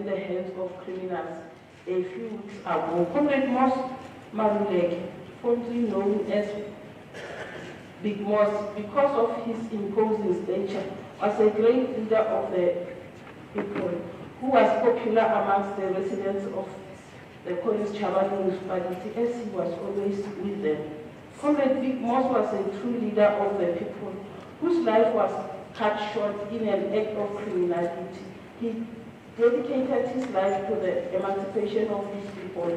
the hands of criminals a few weeks ago. Comrade Moss Marulek, fondly known as Big Moss, because of his imposing stature, was a great leader of the people who was popular amongst the residents of the Collins Chabani municipality as he was always with them. Comrade Big Moss was a true leader of the people whose life was cut short in an act of criminality. He dedicated his life to the emancipation of his people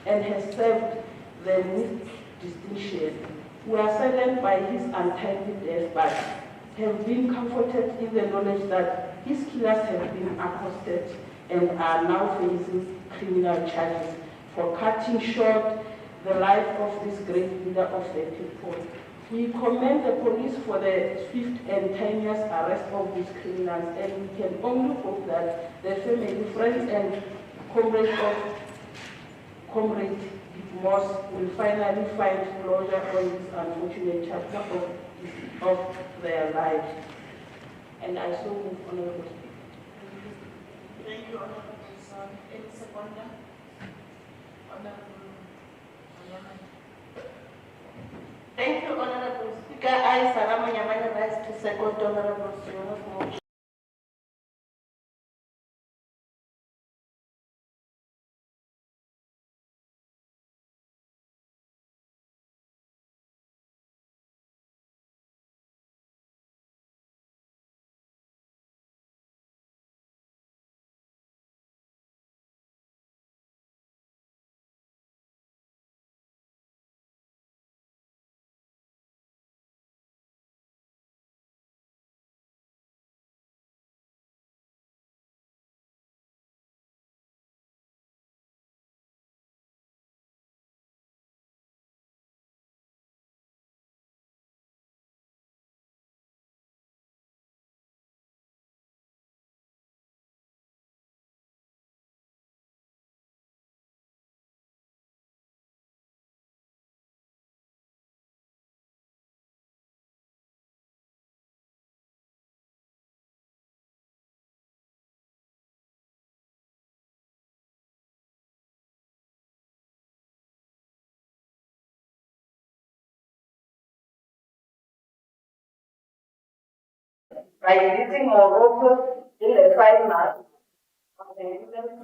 and has served them with distinction. We are saddened by his untimely death, but have been comforted in the knowledge that his killers have been accosted and are now facing criminal charges for cutting short the life of this great leader of the people. We commend the police for the swift and timeless arrest of these criminals, and we can only hope that the family, friends, and comrades of Comrade Moss will finally find closure on this unfortunate chapter of their lives. And I so move, Honorable Speaker. Thank you, Honorable Son. Any seconder? Honorable. Thank you, Honorable Speaker. I, Sarah Manyamanya, rise to second Honorable Siona's motion. By visiting Morocco in the 5 months of the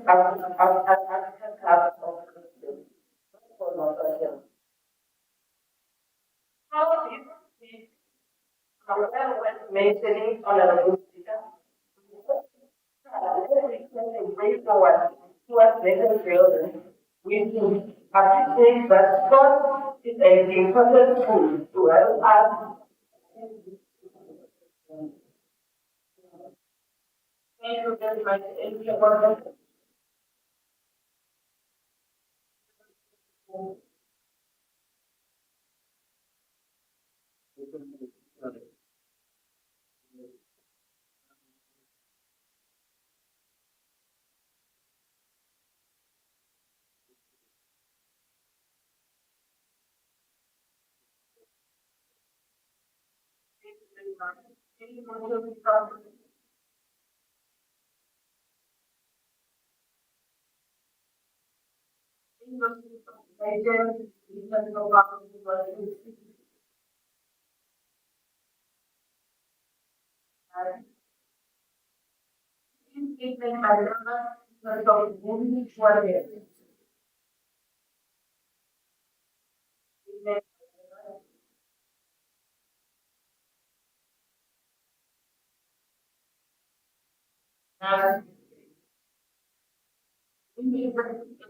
African Cup of how is the when mentioning Honorable Speaker? A way forward towards better children. We should appreciate that sport is an important tool to help us. Thank you very much.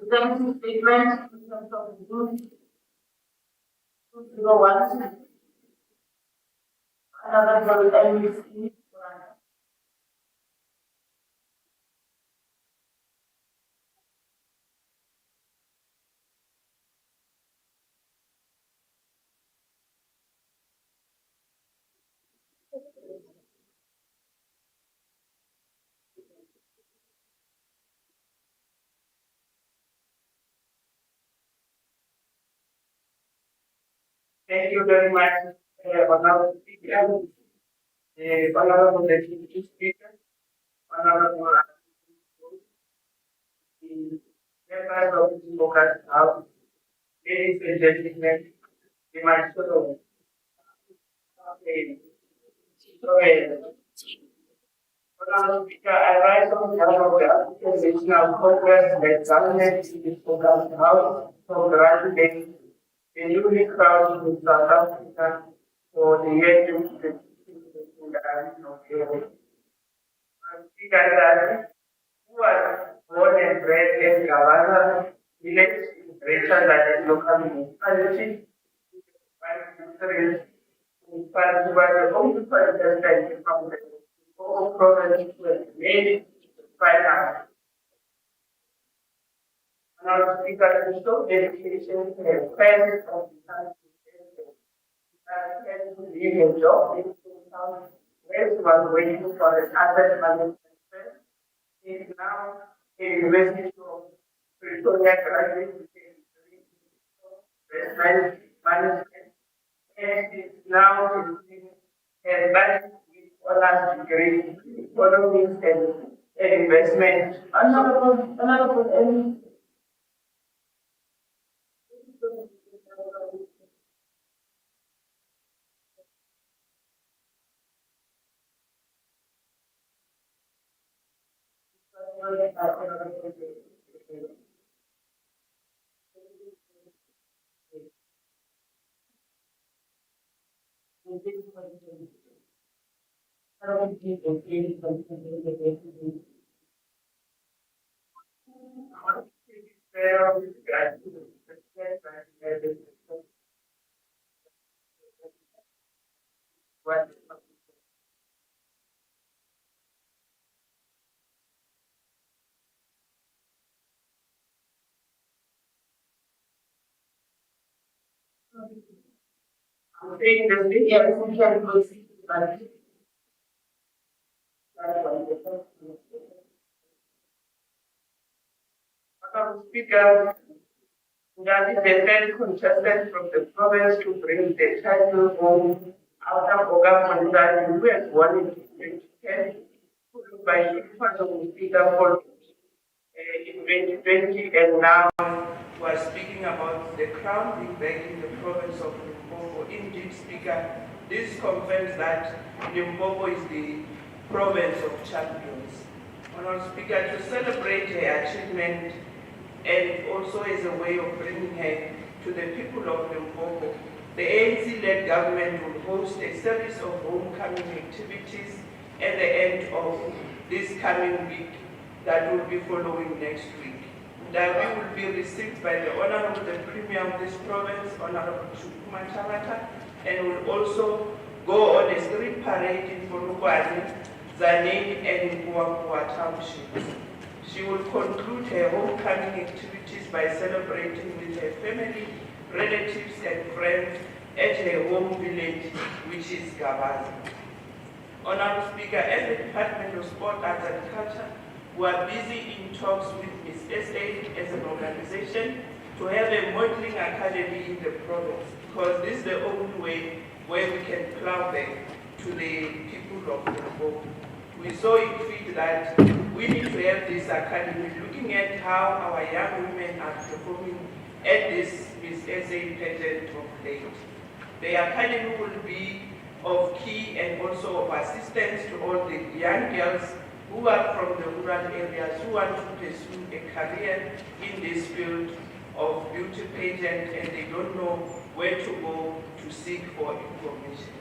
Executive statement in terms of June 2001, another NBC. Thank you very much, Honorable Speaker, Honorable Deputy Speaker, Honorable members of the focus house, ladies and gentlemen, the maestro. Okay. Speaker, I rise on behalf of the Association Congress that government in this focus house for granting the newly crowned in South Africa for the year 2022. Speaker, who was born and bred in Gavana village, Rachel, that is local municipality. My sister is in fact, who was the only person that from the whole province was made finance. Now, speaker, to show dedication to the parents of the country, to leave your job, where she was waiting for an asset management firm. He is now a university of Pretoria graduate investment management, and is now receiving a bachelor's with honors degree in economics and investment. Another Speaker, that is a very contested from the province to bring the title home after Oga Mandani, who was born in 2010, followed by Shifano Speaker for in 2020, and now we're speaking about the crown being back in the province of Limpopo. Indeed, Speaker, this confirms that Limpopo is the province of champions. Honourable Speaker, to celebrate her achievement and also as a way of bringing her to the people of Limpopo, the ANC-led government will host a series of homecoming activities at the end of this coming week that will be following next week. That we will be received by the Honorable the Premier of this province, Honorable Chukuma Chavata, and will also go on a street parade in Polokwane, Zanin, and in Kuakua townships. She will conclude her homecoming activities by celebrating with her family, relatives, and friends at her home village, which is Gabazi. Honorable Speaker, as the Department of Sport, Arts and Culture, we are busy in talks with Ms. SA as an organization to have a modeling academy in the province, because this is the only way where we can plow back to the people of Limpopo. We saw it fit that we need to have this academy looking at how our young women are performing at this Miss SA pageant of late. The academy will be of key and also of assistance to all the young girls who are from the rural areas who want to pursue a career in this field of beauty pageant and they don't know where to go to seek for information.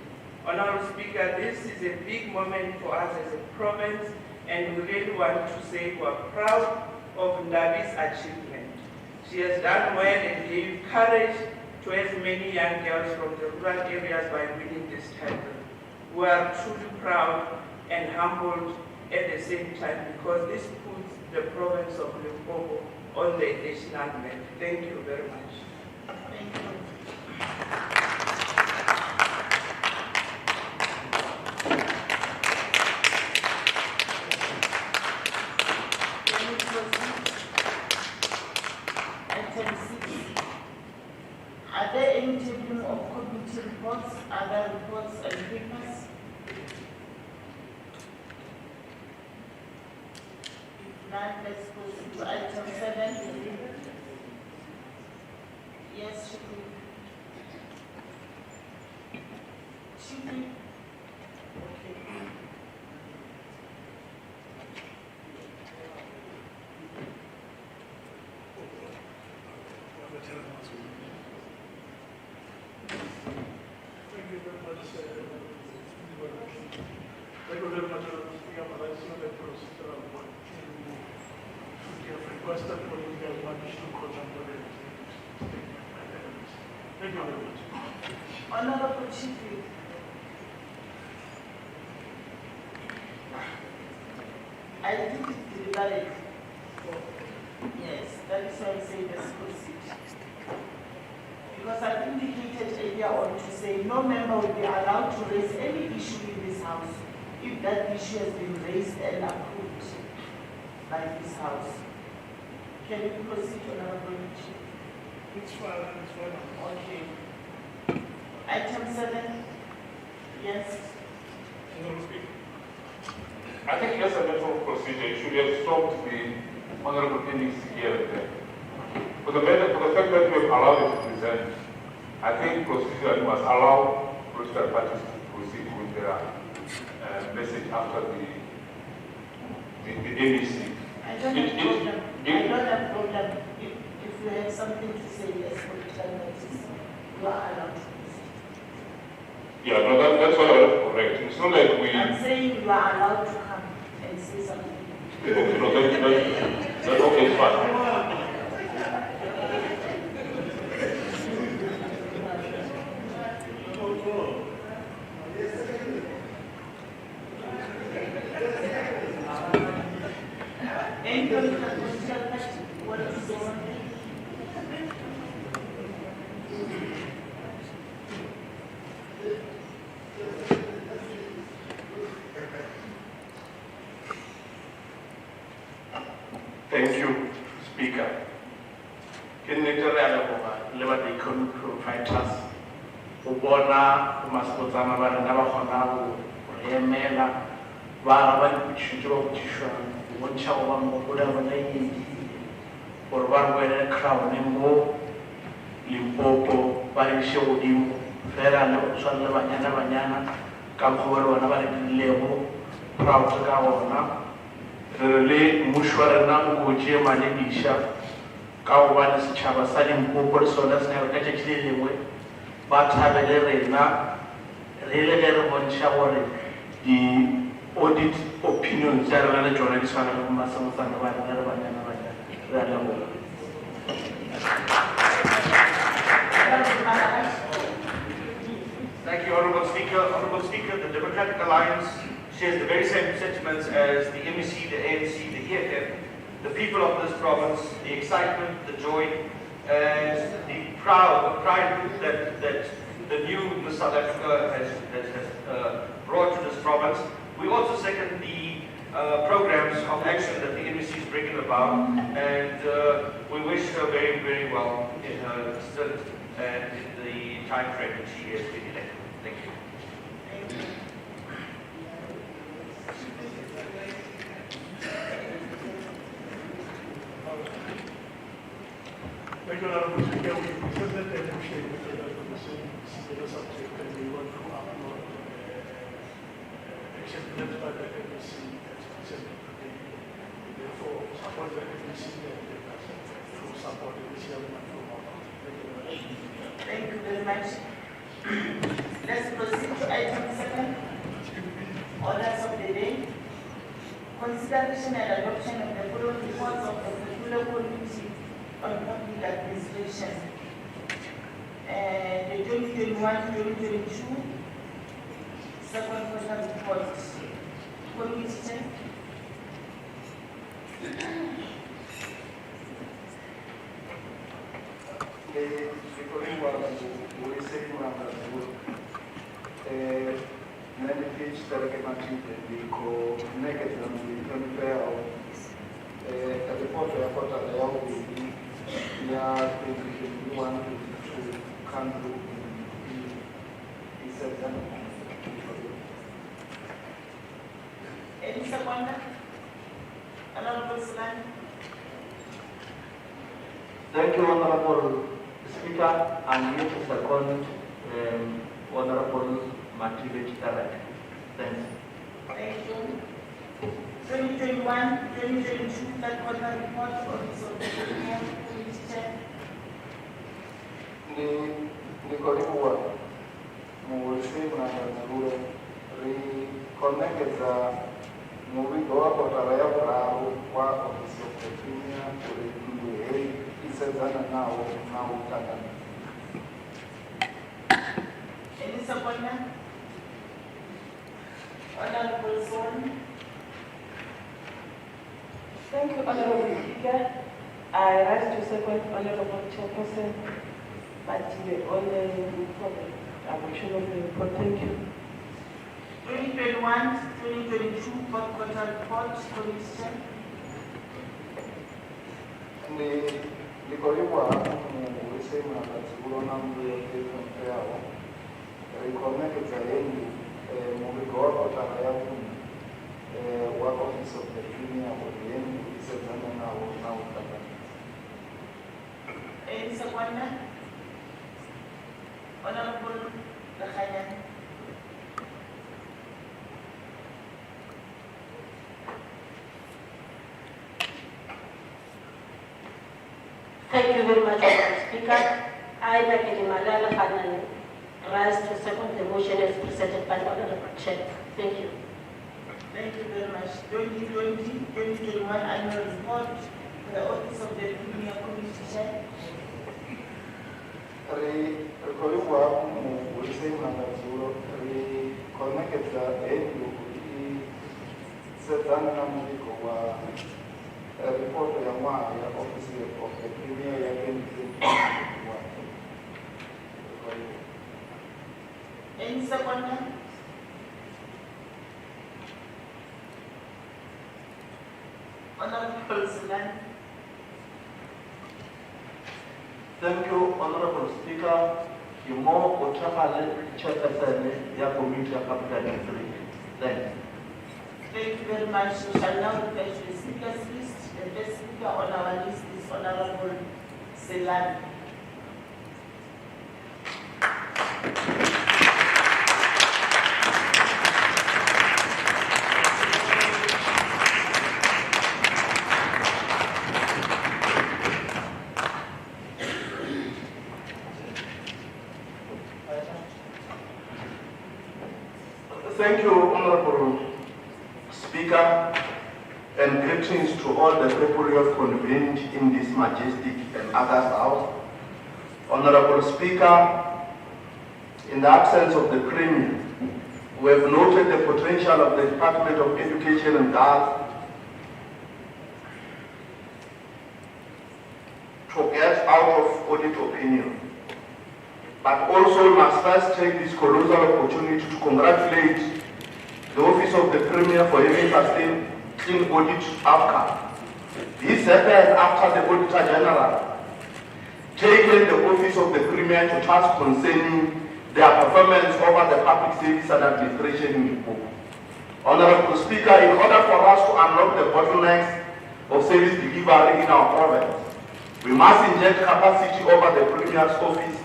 Honorable Speaker, this is a big moment for us as a province, and we really want to say we are proud of Ndabi's achievement. She has done well and gave courage to as many young girls from the rural areas by winning this title. We are truly proud and humbled at the same time because this puts the province of Limpopo on the national map. Thank you very much. Thank you. Are there any tabling of committee reports, other reports and papers? None. Let's proceed to item 7. Yes, Shukri. Shukri. Okay. Thank you very much. Thank you very much. We have requested political manage to collaborate. Thank you very much. Honorable Chief. I think it's deliberate. Yes, that is why I say let's proceed. Because I've indicated earlier on to say no member will be allowed to raise any issue in this House if that issue has been raised and approved by this House. Can we proceed, Honorable Chief? It's fine. Okay. Item 7. Yes. I think as a matter of procedure, you should have stopped the honorable MEC here and there. For the fact that we have allowed it to present, I think procedure must allow political parties to proceed with their message after the MEC. I don't have problem. I don't have problem. If you have something to say, yes, political parties, you are allowed to proceed. Yeah, no, that's what I was correct. It's not like we... I'm saying you are allowed to come and say something. Okay, no, that's okay, it's fine. Any political party, what is the one? Thank you, Speaker. Can you tell me about the economic fighters who bona umasipozana ba rena ba khona go emela ba ba dipitšo ba botšišwa go bontšha go ba mmopola bona edi gore ba rwele crown mo Limpopo ba iše godimo fela le go tshwana le banyana ka mokgwa ba le bona ba re dilego proud ka bona re le mmušo wa rena o tšee malediša ka gobane setšhaba sa Limpopo le sona se ka tšatši le lengwe ba thabele rena re le ge re bontšha gore di-audit opinions tša rena le tšona di tshwana le go masemosane ba rena re banyana re a leboga. Thank you, Honourable Speaker. Honourable Speaker, the Democratic Alliance shares the very same sentiments as the MEC, the ANC, the EFF, the people of this province, the excitement, the joy, and the pride that the new Miss South Africa has brought to this province. We also second the programs of action that the MEC is bringing about, and we wish her very, very well in her stint and in the time frame that she has been elected. Thank you. Thank you, Honorable Speaker. We presented a motion with the same subject, and we want to upload accepted by the MEC as presented today. Therefore, support the MEC and to support the MEC and Thank you very much. Let's proceed to item 7. Orders of the day. Consideration and adoption of the following reports of the Particular Committee on Public Administration. The 2021-2022 second quarter report. Committee Chair. Any second? Honorable Silan. Thank you, Honorable Speaker. I'm here to second Honorable Matilde Tarek. Thanks. Thank you. 2021-2022 third quarter report Office of the Premier Committee Chair. Ndikoliwa muwesimu na mazure rikonekeza muvigo wa kotara ya vuraru wa Office of the Premier kuri isezana nawo na utangani. Elisa Bwana. Honorable Son. Thank you, Honorable Speaker. I rise to second Honorable Chairperson Matilde on the adoption of the report. Thank you. 2021-2022 fourth quarter report Commission. Ndikoliwa muwesimu na mazure na mvuyekeza yawo rikonekeza yengi muvigo wa kotara ya vuraru wa Office of the Premier kuri isezana nawo na utangani. Elisa Bwana. Honorable Lakhayan. Thank you very much, Mr. Speaker. I, Nakedi Malala Hanan, rise to second the motion as presented by the Honorable Chair. Thank you. Thank you very much. 2020-2021 annual report for the Office of the Premier Committee Chair. Rikoliwa muwesimu na mazure rikonekeza yengi isezana na muvigo wa report ya mwaka ya Office of the Premier ya 2021. Elisa Bwana. Honorable Silan. Thank you, Honorable Speaker. Imo Otamale Chairperson ya Committee ya Capital District. Thanks. Thank you very much. We shall now refer to the speakers list. The first speaker on our list is Honorable Silan. Thank you, Honorable Speaker, and greetings to all the people who have convened in this majestic and august house. Honorable Speaker, in the absence of the Premier, we have noted the potential of the Department of Education and Girls to get out of audit opinion. But also must first take this colossal opportunity to congratulate the Office of the Premier for having sustained clean audit outcome. This happened after the Auditor General taken the Office of the Premier to task concerning their performance over the public service and administration in the book. Honorable Speaker, in order for us to unlock the bottlenecks of service delivery in our province, we must inject capacity over the Premier's office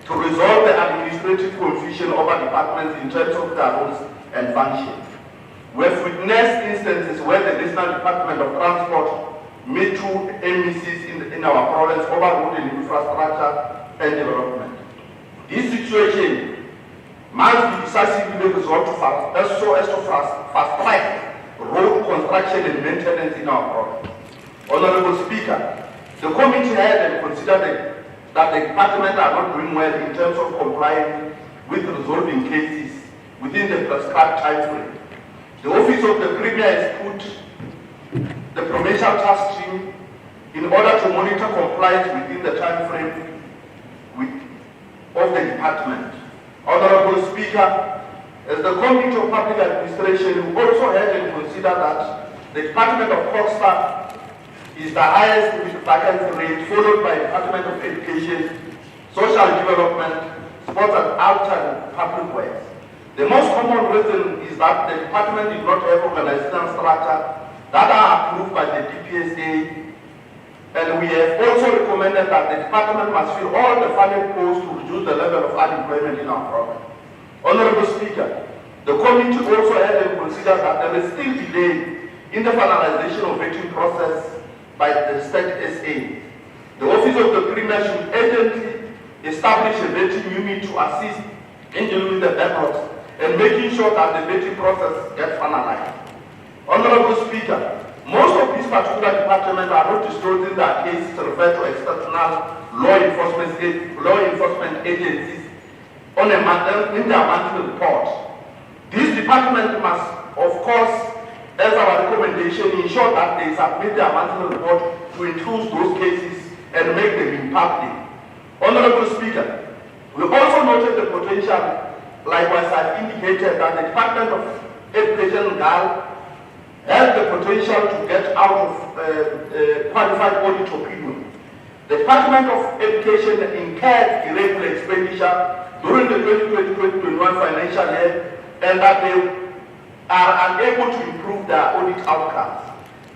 to resolve the administrative confusion over departments in terms of their roles and functions. We have witnessed instances where the National Department of Transport made two MECs in our province over road and infrastructure and development. This situation must be decisively resolved so as to fast-track road construction and maintenance in our province. Honorable Speaker, the committee had and considered that the department are not doing well in terms of complying with resolving cases within the prescribed time frame. The Office of the Premier has put the provincial task team in order to monitor compliance within the time frame of the department. Honorable Speaker, as the Committee of Public Administration, we also had and consider that the Department of CoGHSTA is the highest with vacancy rate, followed by Department of Education, Social Development, Sports and Arts and Public Works. The most common reason is that the department did not have organizational structure that are approved by the DPSA, and we have also recommended that the department must fill all the funded posts to reduce the level of unemployment in our province. Honorable Speaker, the committee also had and considered that there is still delay in the finalization of vetting process by the state SA. The Office of the Premier should urgently establish a vetting unit to assist in dealing with the backlogs and making sure that the vetting process gets finalized. Honorable Speaker, most of these particular departments are not disclosing their cases referred to external law enforcement agencies on in their monthly report. This department must, of course, as our recommendation, ensure that they submit their monthly report to include those cases and make them in public. Honorable Speaker, we also noted the potential, likewise I've indicated, that the Department of Education has the potential to get out of qualified audit opinion. The Department of Education incurred irregular expenditure during the 2020-2021 financial year, and that they are unable to improve their audit outcomes.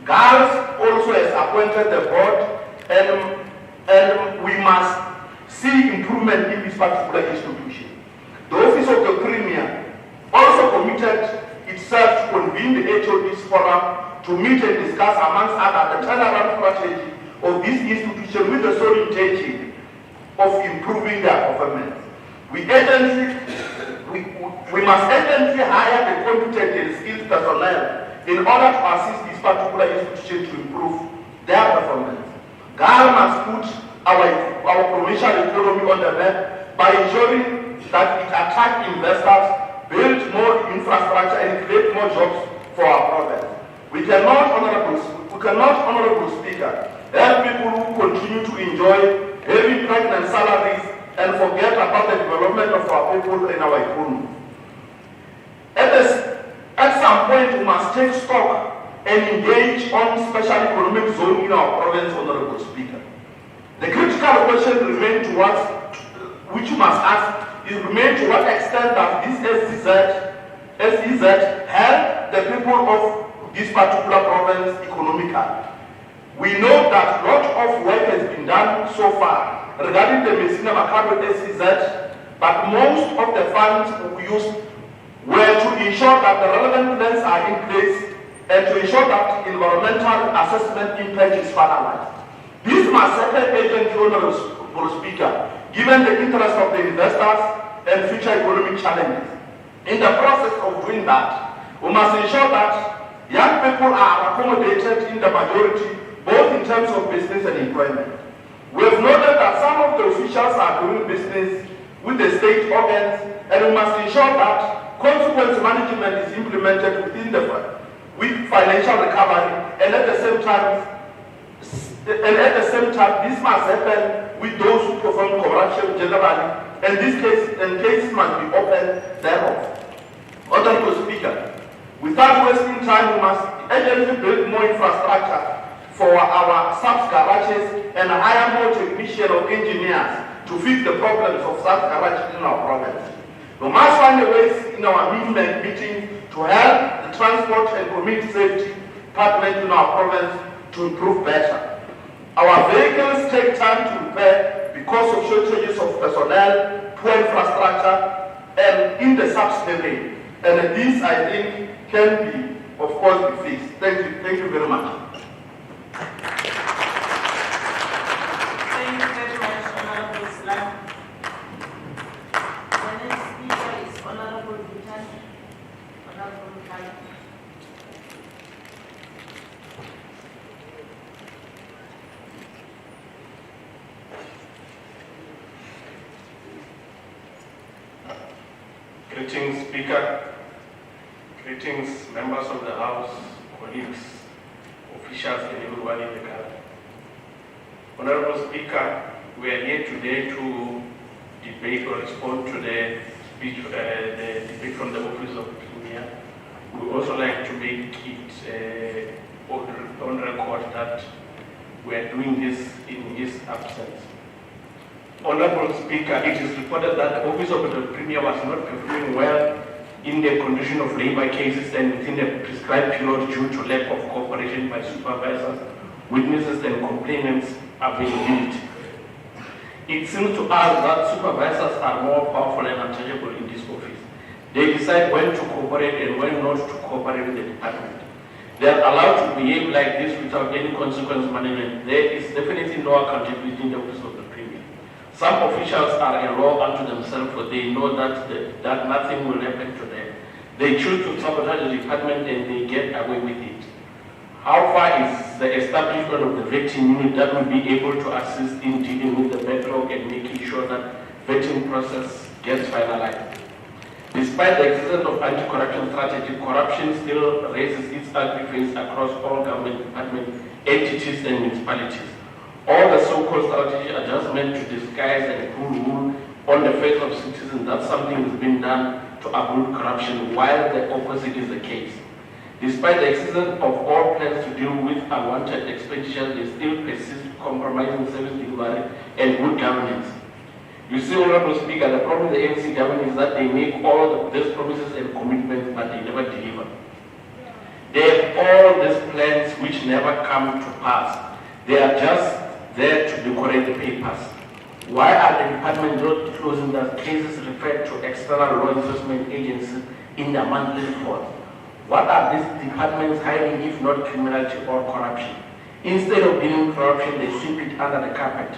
GALS also has appointed the board, and we must see improvement in this particular institution. The Office of the Premier also committed itself to convene the HOD's forum to meet and discuss, amongst others, the turnaround strategy of this institution with the sole intention of improving their performance. We must urgently hire the competent and skilled personnel in order to assist this particular institution to improve their performance. GAL must put our provincial economy on the map by ensuring that it attracts investors, build more infrastructure, and create more jobs for our province. We cannot, Honorable Speaker, have people who continue to enjoy heavy pregnant salaries and forget about the development of our people and our economy. At some point, we must take stock and engage on special economic zone in our province, Honorable Speaker. The critical question remains to us, which you must ask, is remain to what extent does this SEZ help the people of this particular province economically. We know that a lot of work has been done so far regarding the Messina Macabre SEZ, but most of the funds used were to ensure that the relevant plans are in place and to ensure that environmental assessment impact is finalized. This must happen urgently, Honorable Speaker, given the interest of the investors and future economic challenges. In the process of doing that, we must ensure that young people are accommodated in the majority, both in terms of business and employment. We have noted that some of the officials are doing business with the state organs, and we must ensure that consequence management is implemented with financial recovery, and at the same time, this must happen with those who perform corruption generally, and cases must be opened thereof. Honorable Speaker, without wasting time, we must urgently build more infrastructure for our subs garages and hire more technicians or engineers to fix the problems of subs garages in our province. We must find a way in our meeting to help the transport and community safety department in our province to improve better. Our vehicles take time to repair because of shortages of personnel, poor infrastructure, and in the subs-terrain. And this, I think, can be, of course, be fixed. Thank you very much. Thank you very much, Honorable Islam. The next speaker is Honorable Vitan. Honorable Vitan. Greetings, Speaker. Greetings, members of the House, colleagues, officials, and everyone in the country. Honorable Speaker, we are here today to debate or respond to the speech, the debate from the Office of the Premier. We would also like to make it on record that we are doing this in his absence. Honorable Speaker, it is reported that the Office of the Premier was not performing well in the condition of labor cases and within a prescribed period due to lack of cooperation by supervisors, witnesses and complainants availability. It seems to us that supervisors are more powerful and untouchable in this office. They decide when to cooperate and when not to cooperate with the department. They are allowed to behave like this without any consequence management. There is definitely no accountability in the office of the Premier. Some officials are a law unto themselves, for they know that nothing will happen to them. They choose to sabotage the department and they get away with it. How far is the establishment of the vetting unit that will be able to assist in dealing with the backlog and making sure that vetting process gets finalized? Despite the existence of anti-corruption strategy, corruption still raises its ugly face across all government departments, entities, and municipalities. All the so-called strategy are just meant to disguise and pull wool on the face of citizens that something is being done to avoid corruption, while the opposite is the case. Despite the existence of all plans to deal with unwanted expenditure, they still persist, compromising service delivery and good governance. You see, Honorable Speaker, the problem with the ANC government is that they make all of these promises and commitments, but they never deliver. They have all these plans which never come to pass. They are just there to decorate the papers. Why are the department not closing the cases referred to external law enforcement agencies in the monthly report? What are these departments hiding if not criminality or corruption? Instead of dealing with corruption, they sweep it under the carpet.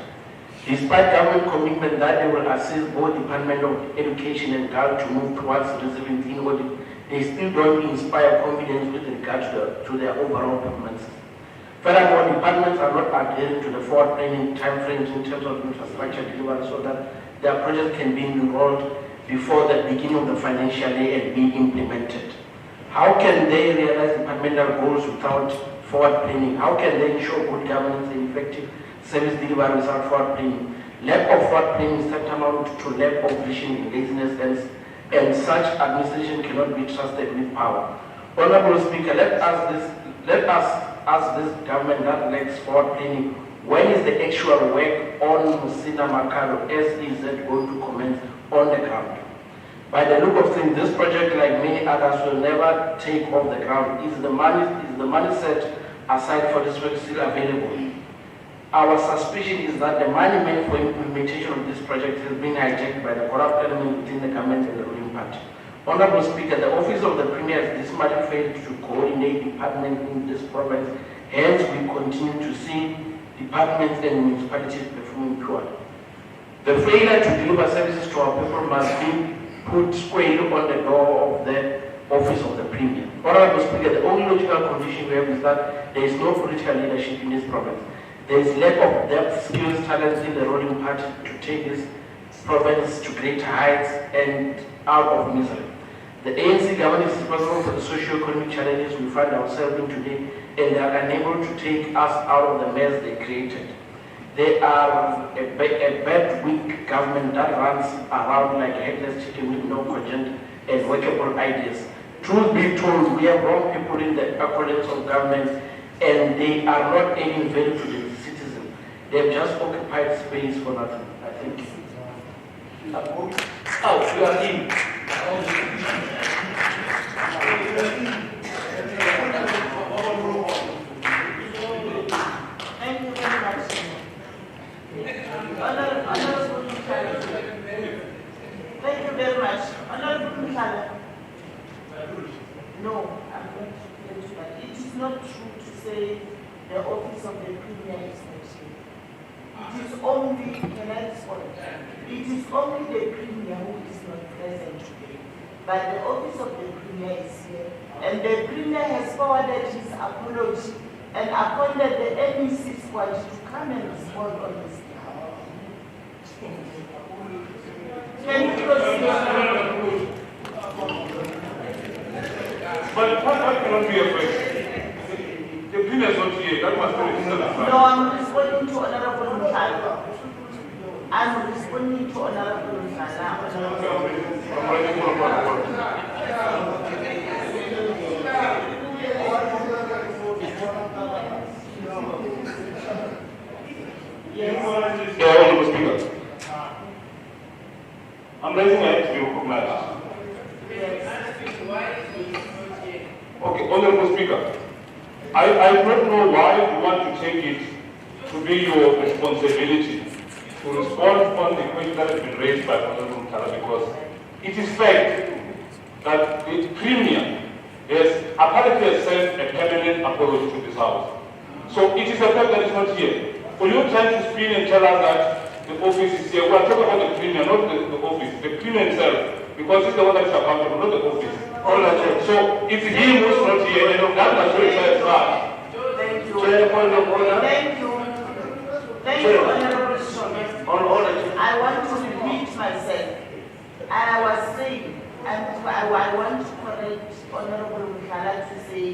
Despite government commitment that they will assist both Department of Education and GAL to move towards receiving in audit, they still don't inspire confidence with regard to their overall performances. Furthermore, departments are not adhering to the forward planning timeframes in terms of infrastructure delivery so that their projects can be enrolled before the beginning of the financial year and be implemented. How can they realize departmental goals without forward planning? How can they ensure good governance and effective service delivery without forward planning? Lack of forward planning is tantamount to lack of vision and laziness, and such administration cannot be trusted with power. Honorable Speaker, let us ask this government that lacks forward planning, when is the actual work on Musina Makaro SEZ going to commence on the ground? By the look of things, this project, like many others, will never take off the ground. Is the money set aside for this work still available? Our suspicion is that the money meant for implementation of this project has been hijacked by the corrupt element within the government and the ruling party. Honorable Speaker, the Office of the Premier has dismally failed to coordinate departments in this province. Hence, we continue to see departments and municipalities performing poorly. The failure to deliver services to our people must be put squarely on the door of the Office of the Premier. Honorable Speaker, the only logical condition we have is that there is no political leadership in this province. There is lack of depth, skills, talents in the ruling party to take this province to greater heights and out of misery. The ANC government is responsible for the socio-economic challenges we find ourselves in today, and they are unable to take us out of the mess they created. They are a bad, weak government that runs around like a headless chicken with no cogent and workable ideas. Truth be told, we have wrong people in the accolades of government, and they are not adding value to the citizen. They have just occupied space for nothing. I thank you. Oh, you are in. Thank you very much. Honorable Mukhala. Thank you very much. Honorable Mukhala. No, I'm not going to that. It is not true to say the office of the Premier is not here. It is only, can I respond? It is only the Premier who is not present today. But the office of the Premier is here. And the Premier has forwarded his apology and appointed the NEC squad to come and respond on his behalf. Can you proceed? But what cannot be afraid? The Premier is not here. That must be registered. No, I'm responding to Honorable Mukhala. I'm responding to Honorable Mukhala. Yes. Honorable Speaker. I'm raising my hand to be recognized. Yes. Okay, Honorable Speaker, I don't know why you want to take it to be your responsibility to respond on the question that has been raised by Honorable Mthala, because it is fact that the Premier has apparently sent a permanent approach to this House. So it is a fact that is not here. For you trying to spin and tell us that the office is here, we are talking about the Premier, not the office. The Premier himself, because he's the one that is accountable, not the office. So if he was not here, then that must be a start. Thank you. Thank you. Thank you, Honorable Shome. I want to repeat myself. I was saying, and I want to correct Honorable Mthala to say,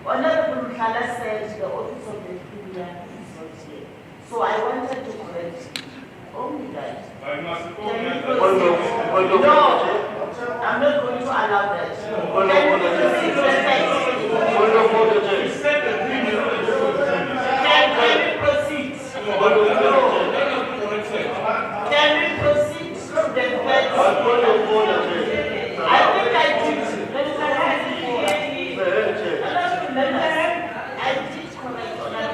Honorable Mthala said the office of the Premier is not here. So I wanted to correct only that. No, I'm not going to allow that. Can we proceed to the next? Can we proceed? Can we proceed to the next? I think I did. I did correct on that.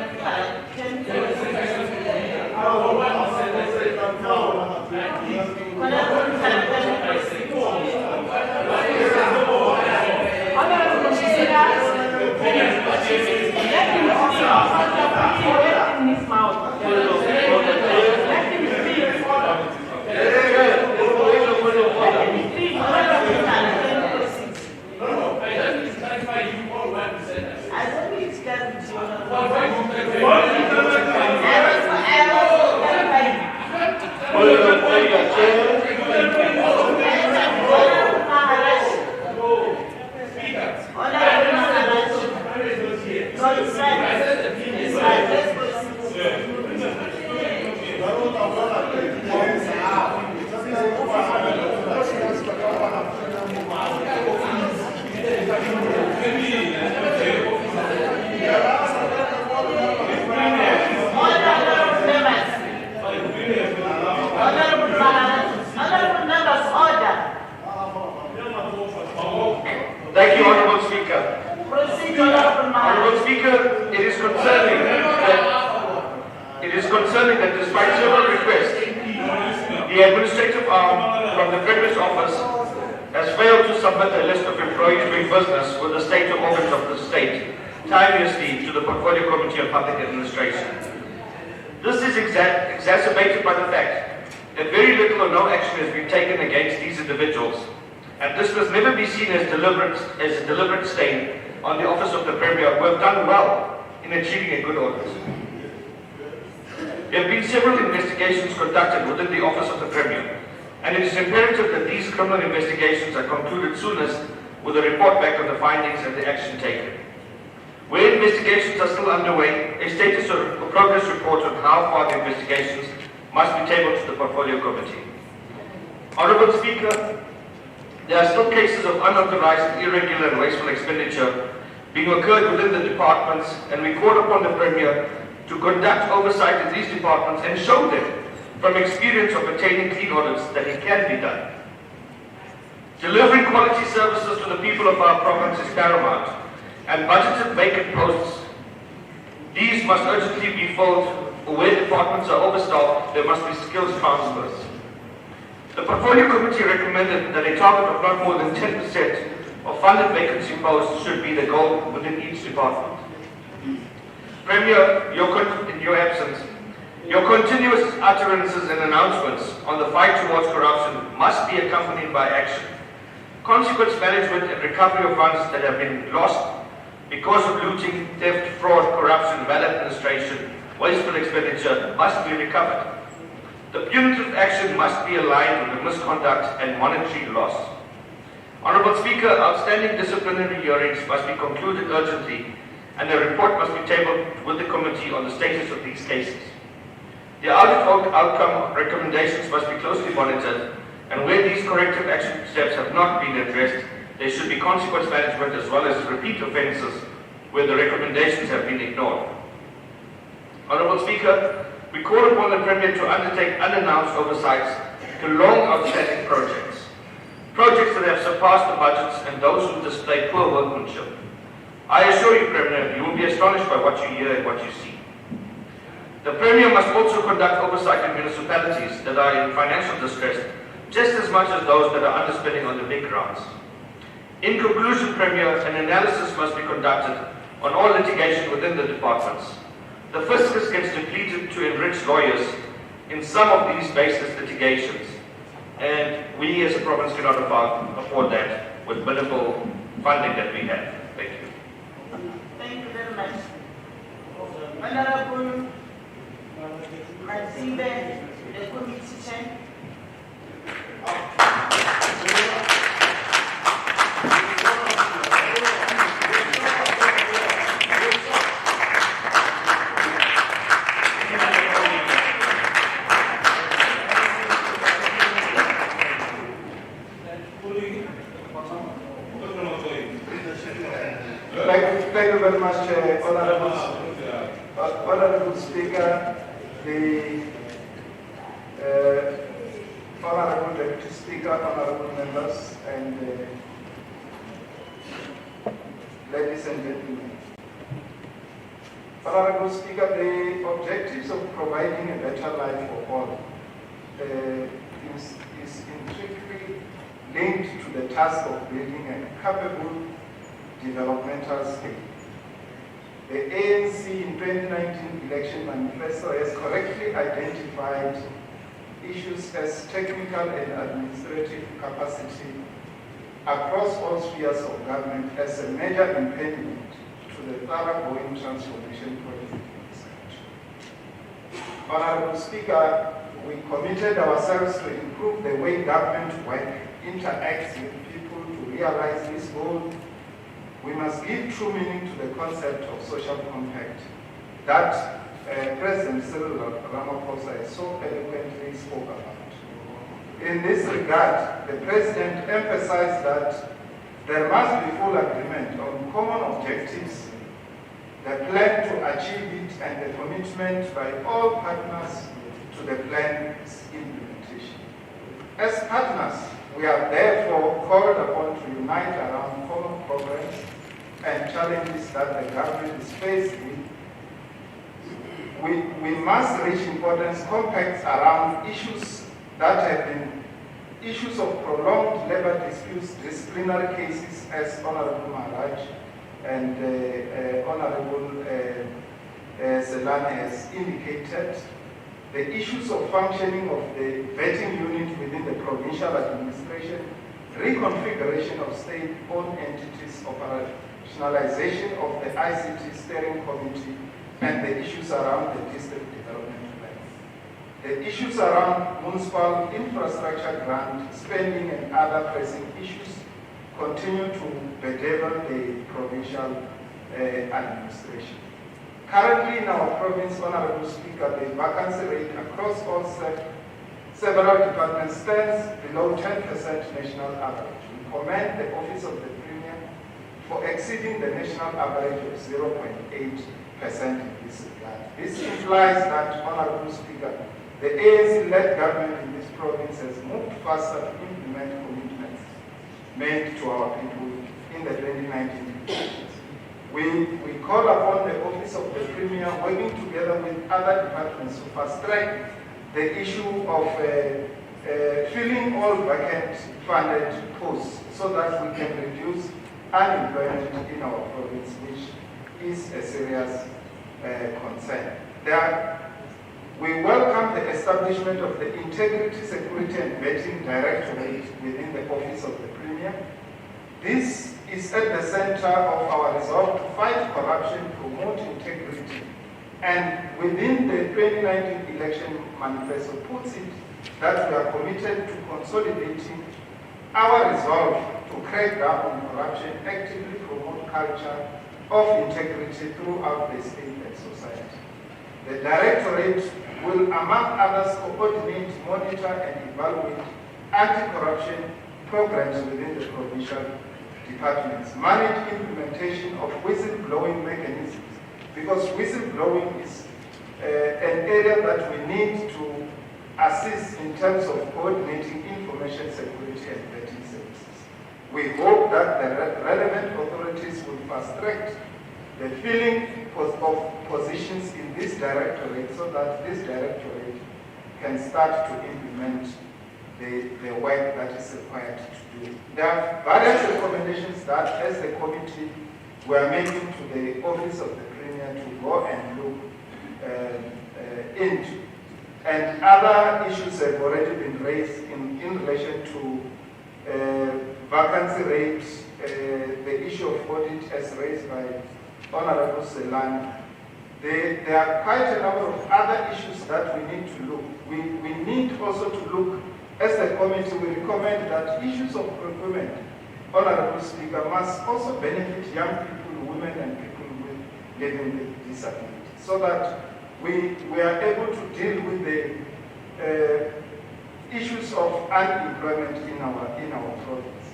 Can we proceed? Thank you, Honorable Speaker. Honorable Speaker, it is concerning that despite several requests, the administrative arm from the Premier's office has failed to submit a list of employees doing business with the state or organs of the state timeously to the Portfolio Committee on Public Administration. This is exacerbated by the fact that very little or no action has been taken against these individuals, and this must never be seen as a deliberate stain on the office of the Premier, who have done well in achieving a good audit. There have been several investigations conducted within the office of the Premier, and it is imperative that these criminal investigations are concluded soonest with a report back on the findings and the action taken. Where investigations are still underway, a status or progress report on how far the investigations must be tabled to the Portfolio Committee. Honourable Speaker, there are still cases of unauthorized, irregular and wasteful expenditure being occurred within the departments, and we call upon the Premier to conduct oversight in these departments and show them from experience of attaining clean audits that it can be done. Delivering quality services to the people of our province is paramount, and budgeted vacant posts, these must urgently be filled, or where departments are overstaffed, there must be skills transfers. The Portfolio Committee recommended that a target of not more than 10% of funded vacancy posts should be the goal within each department. Premier, in your absence, your continuous utterances and announcements on the fight towards corruption must be accompanied by action. Consequence management and recovery of funds that have been lost because of looting, theft, fraud, corruption, maladministration, wasteful expenditure must be recovered. The punitive action must be aligned with the misconduct and monetary loss. Honourable Speaker, outstanding disciplinary hearings must be concluded urgently, and a report must be tabled with the committee on the status of these cases. The audit outcome recommendations must be closely monitored, and where these corrective action steps have not been addressed, there should be consequence management as well as repeat offences where the recommendations have been ignored. Honourable Speaker, we call upon the Premier to undertake unannounced oversights to long outstanding projects that have surpassed the budgets and those who display poor workmanship. I assure you, Premier, you will be astonished by what you hear and what you see. The Premier must also conduct oversight in municipalities that are in financial distress, just as much as those that are underspending on the big grants. In conclusion, Premier, an analysis must be conducted on all litigation within the departments. The fiscus gets depleted to enrich lawyers in some of these baseless litigations, and we as a province cannot afford that with minimal funding that we have. Thank you. Thank you very much. Honorable Mazibe, the committee chair. Thank you very much, Honorable Speaker, the Honorable Deputy Speaker, Honorable members, and ladies and gentlemen. Honorable Speaker, the objectives of providing a better life for all is intricately linked to the task of building a capable developmental state. The ANC in 2019 election manifesto has correctly identified issues as technical and administrative capacity across all spheres of government as a major impediment to the thoroughgoing transformation project in this country. Honorable Speaker, we committed ourselves to improve the way government work interacts with people to realize this goal. We must give true meaning to the concept of social compact that President Cyril Ramaphosa so eloquently spoke about. In this regard, the President emphasized that there must be full agreement on common objectives, the plan to achieve it, and the commitment by all partners to the plan's implementation. As partners, we are therefore called upon to unite around common programs and challenges that the government is faced with. We must reach important compacts around issues that have been issues of prolonged labor disputes, disciplinary cases, as Honorable Maharaj and Honorable Zelane has indicated, the issues of functioning of the vetting unit within the provincial administration, reconfiguration of state-owned entities, operationalization of the ICT steering committee, and the issues around the district development plan. The issues around municipal infrastructure grant spending and other pressing issues continue to bedevil the provincial administration. Currently in our province, Honorable Speaker, the vacancy rate across all several departments stands below 10% national average. We commend the Office of the Premier for exceeding the national average of 0.8% in this regard. This implies that, Honorable Speaker, the ANC-led government in this province has moved faster to implement commitments made to our people in the 2019 elections. We call upon the Office of the Premier, working together with other departments, to fast-track the issue of filling all vacant funded posts so that we can reduce unemployment in our province, which is a serious concern. We welcome the establishment of the Integrity, Security and Vetting Directorate within the Office of the Premier. This is at the center of our resolve to fight corruption, promote integrity, and within the 2019 election manifesto puts it that we are committed to consolidating our resolve to crack down on corruption, actively promote culture of integrity throughout the state and society. The Directorate will, among others, coordinate, monitor, and evaluate anti-corruption programs within the provincial departments, manage implementation of whistleblowing mechanisms, because whistleblowing is an area that we need to assist in terms of coordinating information security and vetting services. We hope that the relevant authorities this will fast-track the filling of positions in this directorate so that this directorate can start to implement the work that is required to do. There are various recommendations that, as the committee, we are making to the Office of the Premier to go and look into. And other issues have already been raised in relation to vacancy rates, the issue of audit as raised by Honorable Selani. There are quite a number of other issues that we need to look. We need also to look, as a committee, we recommend that issues of procurement, Honorable Speaker, must also benefit young people, women, and people living with disabilities, so that we are able to deal with the issues of unemployment in our province.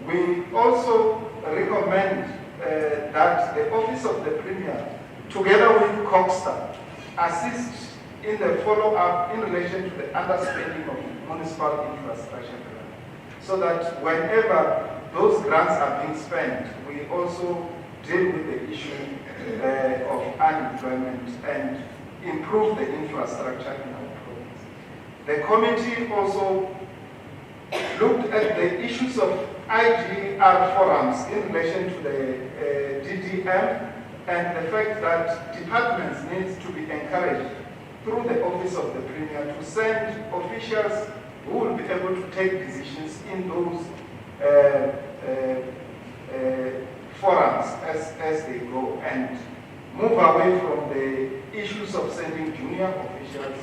We also recommend that the Office of the Premier, together with CoGHSTA, assist in the follow-up in relation to the underspending of municipal infrastructure grants, so that whenever those grants are being spent, we also deal with the issue of unemployment and improve the infrastructure in our province. The committee also looked at the issues of IGR forums in relation to the DDM and the fact that departments need to be encouraged through the Office of the Premier to send officials who will be able to take decisions in those forums as they go and move away from the issues of sending junior officials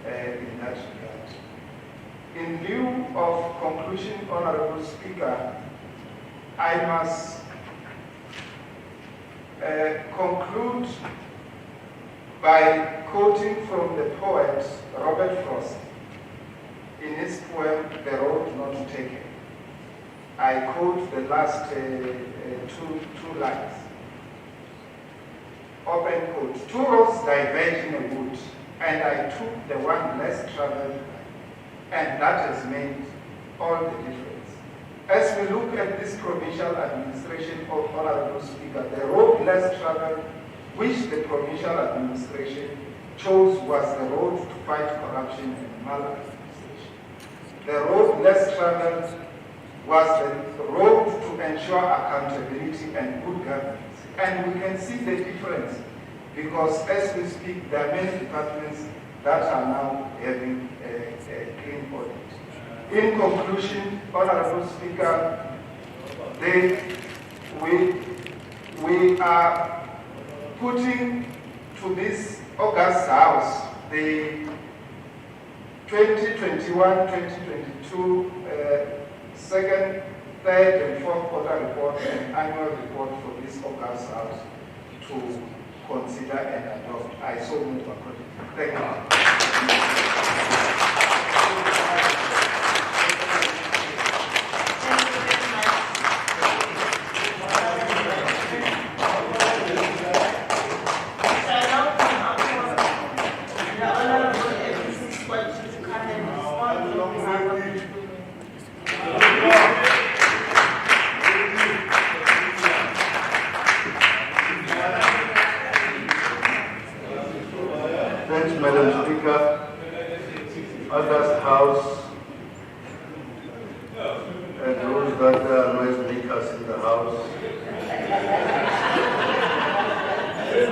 in that regard. In view of conclusion, Honorable Speaker, I must conclude by quoting from the poet Robert Frost in his poem, The Road Not Taken. I quote the last two lines. Open quote. Two roads diverge in a wood, and I took the one less traveled, and that has made all the difference. As we look at this provincial administration of Honorable Speaker, the road less traveled, which the provincial administration chose, was the road to fight corruption and maladministration. The road less traveled was the road to ensure accountability and good governance. And we can see the difference because as we speak, there are many departments that are now having a clean audit. In conclusion, Honorable Speaker, we are putting to this August House the 2021-2022 second, third, and fourth quarter report and annual report for this August House to consider and adopt. I so move accordingly. Thank you.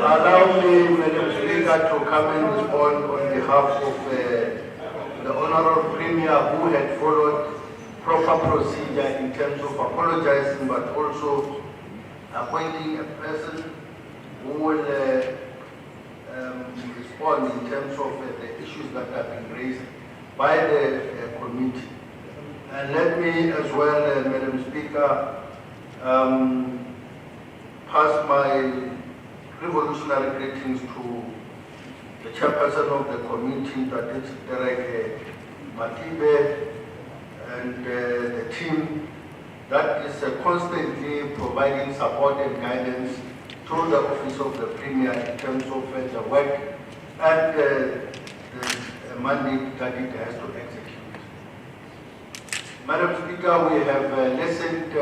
Allow me, Madam Speaker, to come and respond on behalf of the Honourable Premier, who had followed proper procedure in terms of apologizing, but also appointing a person who will respond in terms of the issues that have been raised by the committee. And let me as well, Madam Speaker, pass my revolutionary greetings to the chairperson of the committee, that is Derek Matibe, and the team that is constantly providing support and guidance to the Office of the Premier in terms of the work and the mandate that it has to execute. Madam Speaker, we have listened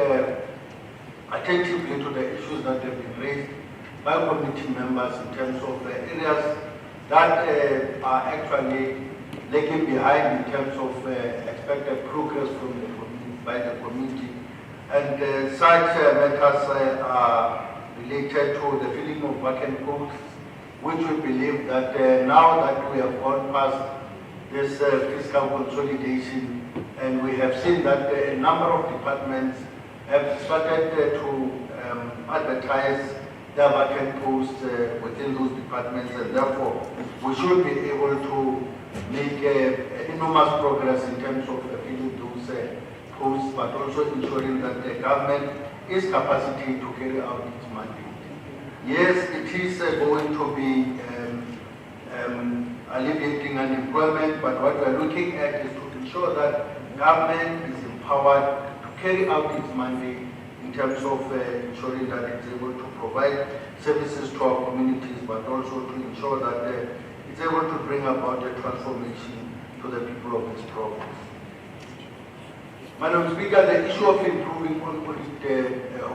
attentively to the issues that have been raised by committee members in terms of the areas that are actually lagging behind in terms of expected progress from by the committee. And such matters are related to the filling of vacant posts, which we believe that now that we have gone past this fiscal consolidation, and we have seen that a number of departments have started to advertise their vacant posts within those departments, and therefore we should be able to make enormous progress in terms of filling those posts, but also ensuring that the government is capacity to carry out its mandate. Yes, it is going to be alleviating unemployment, but what we are looking at is to ensure that government is empowered to carry out its mandate in terms of ensuring that it's able to provide services to our communities, but also to ensure that it's able to bring about a transformation to the people of this province. Madam Speaker, the issue of improving on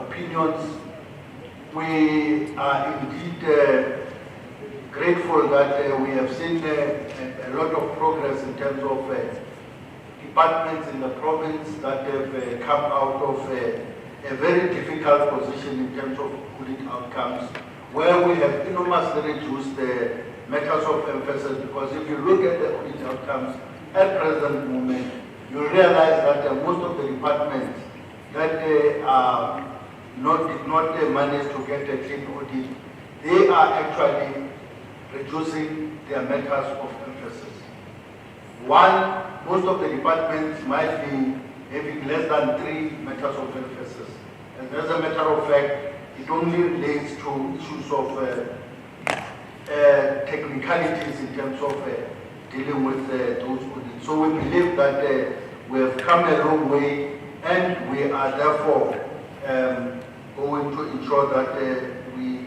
opinions, we are indeed grateful that we have seen a lot of progress in terms of departments in the province that have come out of a very difficult position in terms of audit outcomes, where we have enormously reduced the matters of emphasis, because if you look at the audit outcomes at present moment, you realize that most of the departments that did not manage to get a clean audit, they are actually reducing their matters of emphasis. One, most of the departments might be having less than 3 matters of emphasis. And as a matter of fact, it only relates to issues of technicalities in terms of dealing with those audits. So we believe that we have come a long way, and we are therefore going to ensure that we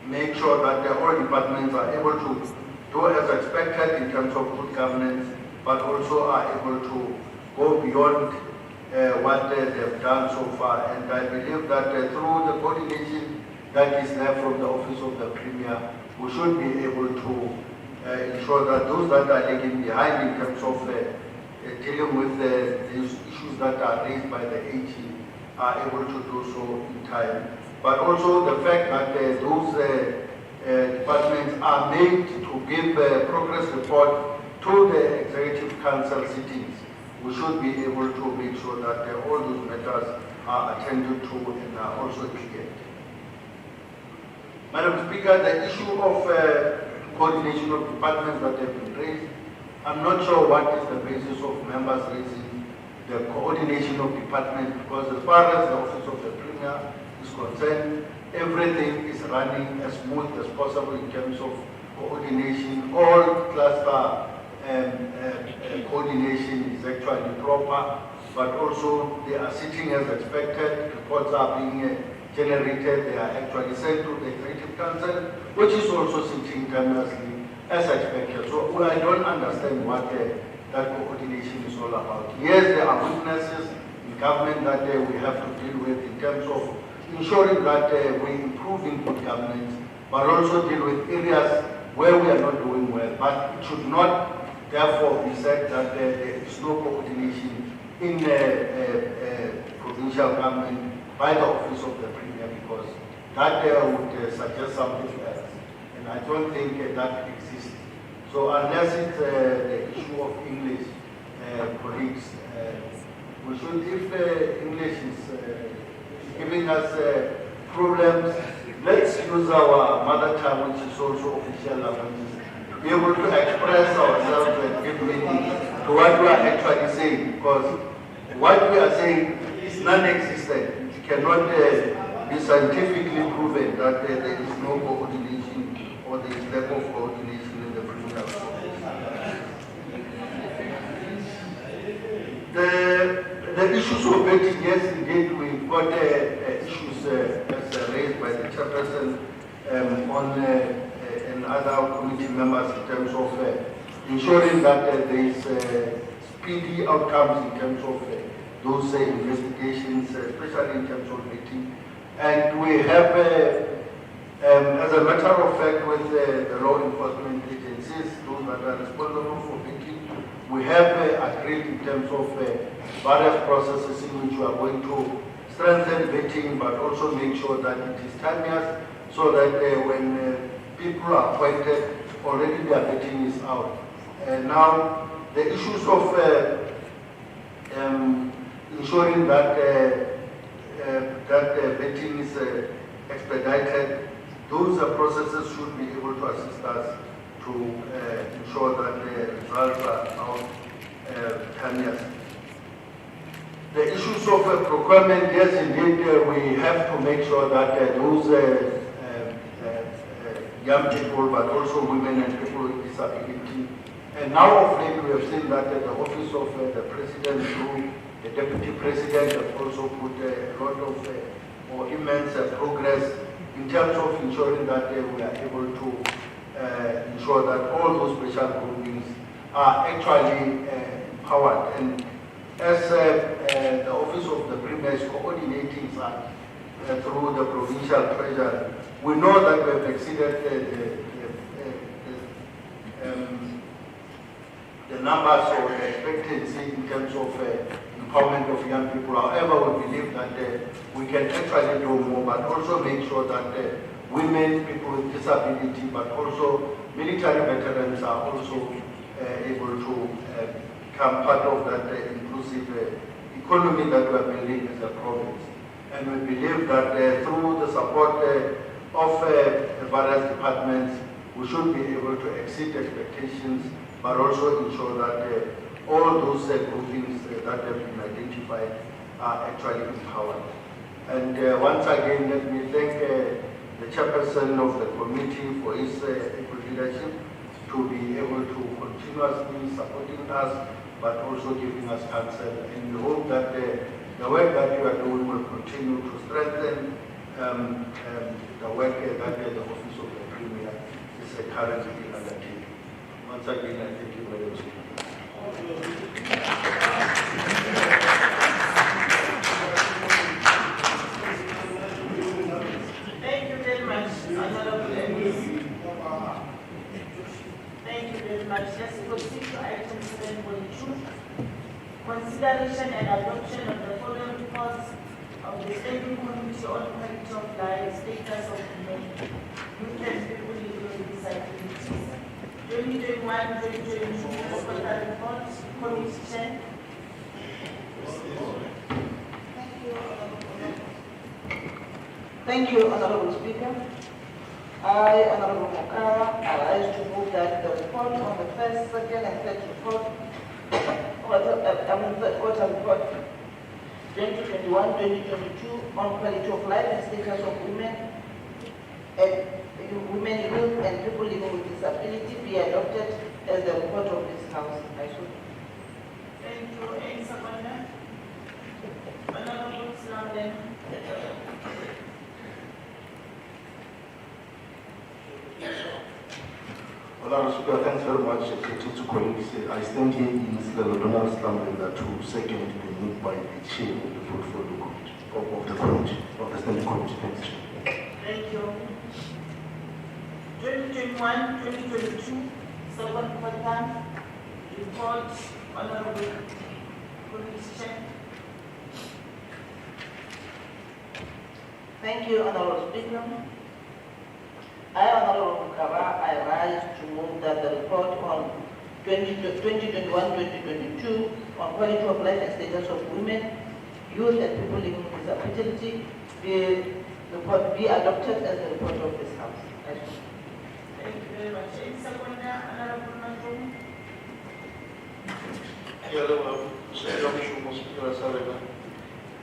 make sure that all departments are able to do as expected in terms of good governance, but also are able to go beyond what they have done so far. And I believe that through the coordination that is there from the Office of the Premier, we should be able to ensure that those that are lagging behind in terms of dealing with these issues that are raised by the AG are able to do so in time. But also the fact that those departments are made to give a progress report to the Executive Council sittings, we should be able to make sure that all those matters are attended to and are also cleared. Madam Speaker, the issue of coordination of departments that have been raised, I'm not sure what is the basis of members raising the coordination of departments, because as far as the Office of the Premier is concerned, everything is running as smooth as possible in terms of coordination. All cluster coordination is actually proper, but also they are sitting as expected. Reports are being generated, they are actually sent to the Executive Council, which is also sitting timelessly as expected. So I don't understand what that coordination is all about. Yes, there are weaknesses in government that we have to deal with in terms of ensuring that we improve in good governance, but also deal with areas where we are not doing well. But it should not therefore be said that there is no coordination in provincial government by the Office of the Premier, because that would suggest something else. And I don't think that exists. So unless it's the issue of English, colleagues, we should, if English is giving us problems, let's use our mother tongue, which is also official language, be able to express ourselves and give meaning to what we are actually saying, because what we are saying is non-existent. It cannot be scientifically proven that there is no coordination or there is lack of coordination in the criminal process. The issues of vetting, yes, indeed, we've got issues as raised by the chairperson and other committee members in terms of ensuring that there is speedy outcomes in terms of those investigations, especially in terms of vetting. And we have, as a matter of fact, with the law enforcement agencies, those that are responsible for vetting, we have agreed in terms of various processes in which we are going to strengthen vetting, but also make sure that it is timeless, so that when people are appointed, already their vetting is out. Now, the issues of ensuring that vetting is expedited, those processes should be able to assist us to ensure that the results are out timeless. The issues of procurement, yes, indeed, we have to make sure that those young people, but also women and people with disability. And now of late, we have seen that the office of the president, through the deputy president, have also put a lot of or immense progress in terms of ensuring that we are able to ensure that all those special groupings are actually empowered. And as the office of the premier is coordinating that through the provincial treasury, we know that we have exceeded the numbers or the expectancy in terms of empowerment of young people. However, we believe that we can actually do more, but also make sure that women, people with disability, but also military veterans are also able to become part of that inclusive economy that we are building as a province. And we believe that through the support of various departments, we should be able to exceed expectations, but also ensure that all those groupings that have been identified are actually empowered. And once again, let me thank the chairperson of the committee for his able leadership to be able to continuously supporting us, but also giving us counsel. And we hope that the work that you are doing will continue to strengthen the work that the Office of the Premier is currently undertaking. Once again, I thank you very much. Thank you very much, Honorable MPC. Thank you very much. Let's proceed to item 7.2. Consideration and adoption of the following reports of the Standing Committee on Quality of Life, Status of Women, Youth and People Living with Disabilities. 2021-2022 Operator Report, Committee Chair. Thank you, Honorable Speaker. I, Honorable Mokara, arise to move that the report on the first, second, and third report, quarter report 2021-2022 on quality of life and status of women, youth, and people living with disability be adopted as the report of this House. I should. Thank you. Any supplement? Honorable Slamden. Honorable Speaker, thanks very much to colleagues. I stand here in Mr. Donald Slamden to second the move by the chair of the portfolio committee, of the committee, of the standing committee. Thanks. Thank you. 2021-2022 second quarter report, Honorable Committee Chair. Thank you, Honorable Speaker. I, Honorable Mukaba, I rise to move that the report on 2021-2022 on quality of life and status of women, youth, and people living with disability be adopted as the report of this House. Thank you very much. Any seconder, Honorable Mandrum? Hello, Speaker Sarega.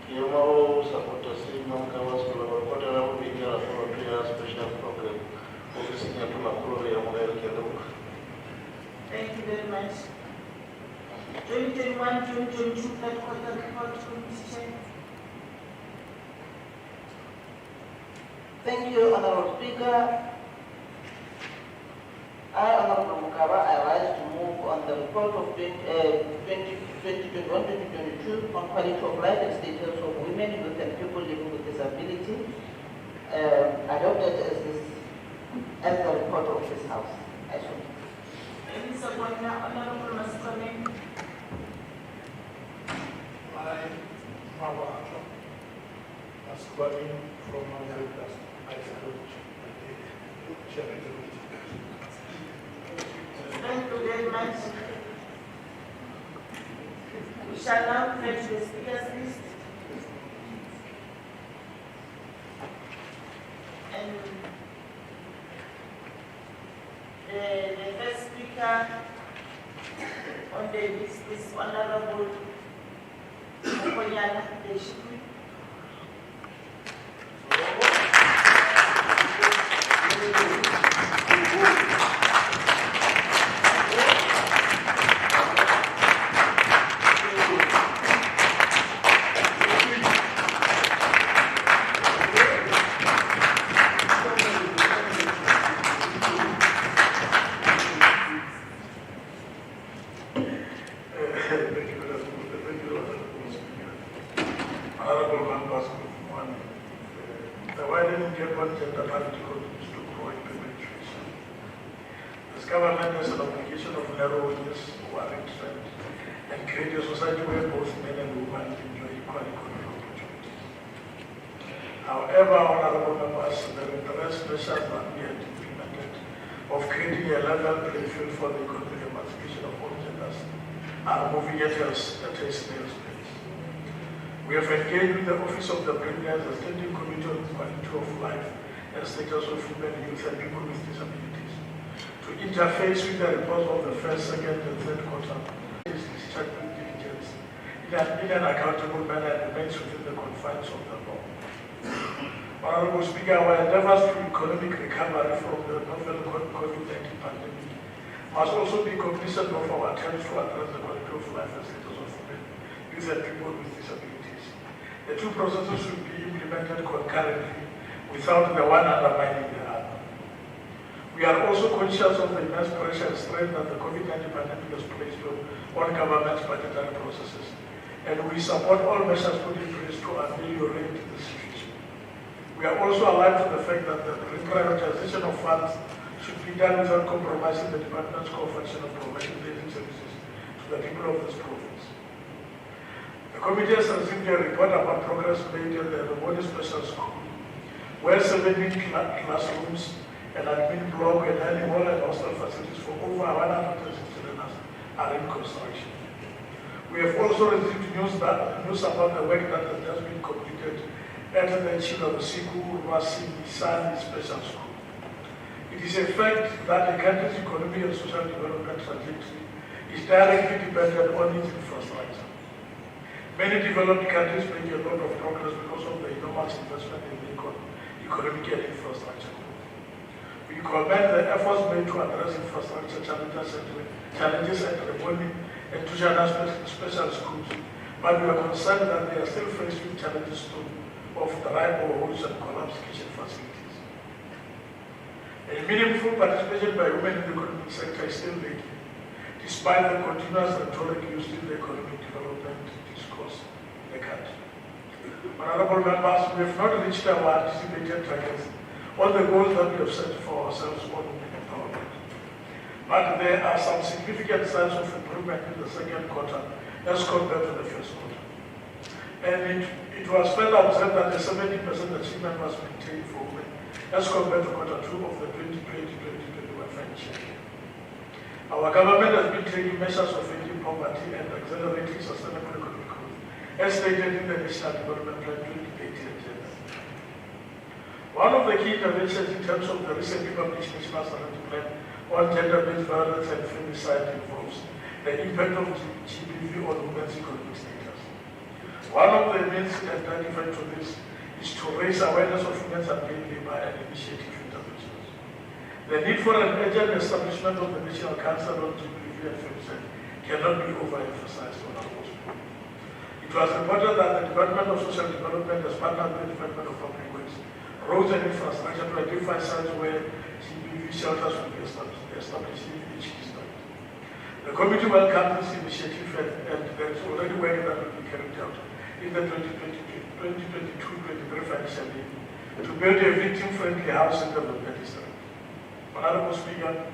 Yamao supporters, Mamkawas, whatever we get for a special program, focusing on Thank you very much. 2021-2022 third quarter report, Committee Chair. Thank you, Honorable Speaker. I, Honorable Mukaba, I rise to move on the report of 2021-2022 2021-2022 on quality of life and status of women, youth and people living with disability, adopted as the report of this House. Any support now, Honorable Mascone? My Mascone from America, I salute the chairman. Thank you very much. We shall now fetch the speakers list. And the first speaker on the list is Honorable Okonyana Deshikwi. Government has an obligation of narrowing this worrying trend and create a society where both men and women enjoy equal economic opportunities. However, honorable members, the interest measures that we have implemented of creating a level playing field for the economic emancipation of all genders are moving at a snail's pace. We have engaged with the Office of the Premier as a standing committee on quality of life and status of women, youth and people with disabilities, to interface with the reports of the first, second, and third quarter is discharged with diligence in an accountable manner and remains within the confines of the law. Honorable Speaker, our endeavors to economic recovery from the novel COVID-19 pandemic must also be cognizant of our attempts to address the quality of life and status of women, youth, and people with disabilities. The two processes should be implemented concurrently without the one undermining the other. We are also conscious of the immense pressure and strain that the COVID-19 pandemic has placed on government's budgetary processes, and we support all measures put in place to ameliorate the situation. We are also alive to the fact that the reprioritization of funds should be done without compromising the department's core function of providing basic services to the people of this province. The committee has received a report about progress made in the Rwanda Special School, where 17 classrooms, an admin block, and animal and hostel facilities for over 160 learners are in construction. We have also received news about the work that has just been completed at the Chilabosiku Rwasini Special School. It is a fact that the country's economic and social development trajectory is directly dependent on its infrastructure. Many developed countries make a lot of progress because of the enormous investment in the economic and infrastructure. We commend the efforts made to address infrastructure challenges at Reboni and Tujana special schools, but we are concerned that they are still faced with challenges of dry boreholes and collapsed kitchen facilities. A meaningful participation by women in the economic sector is still lacking, despite the continuous rhetoric used in the economic development discourse in the country. Honorable members, we have not reached our anticipated targets on the goals that we have set for ourselves on women empowerment. But there are some significant signs of improvement in the second quarter as compared to the first quarter. And it was further observed that the 70% achievement was maintained for women as compared to quarter two of the 2020-2021 financial year. Our government has been taking measures of ending poverty and accelerating sustainable economic growth, as stated in the National Development Plan 2018 agenda. One of the key interventions in terms of the recently published National Strategy Plan on gender-based violence and femicide involves the impact of GBV on women's economic status. One of the means identified to this is to raise awareness of women's unpaid labor and initiative interventions. The need for an urgent establishment of the National Council on GBV and femicide cannot be overemphasized on our post. It was reported that the Department of Social Development has partnered with the Department of Public Works, Roads and Infrastructure to identify sites where GBV shelters will be established in each district. The committee welcomes this initiative and record in the 2022-23 financial year to build a victim-friendly house in the Lombe district. Honorable Speaker,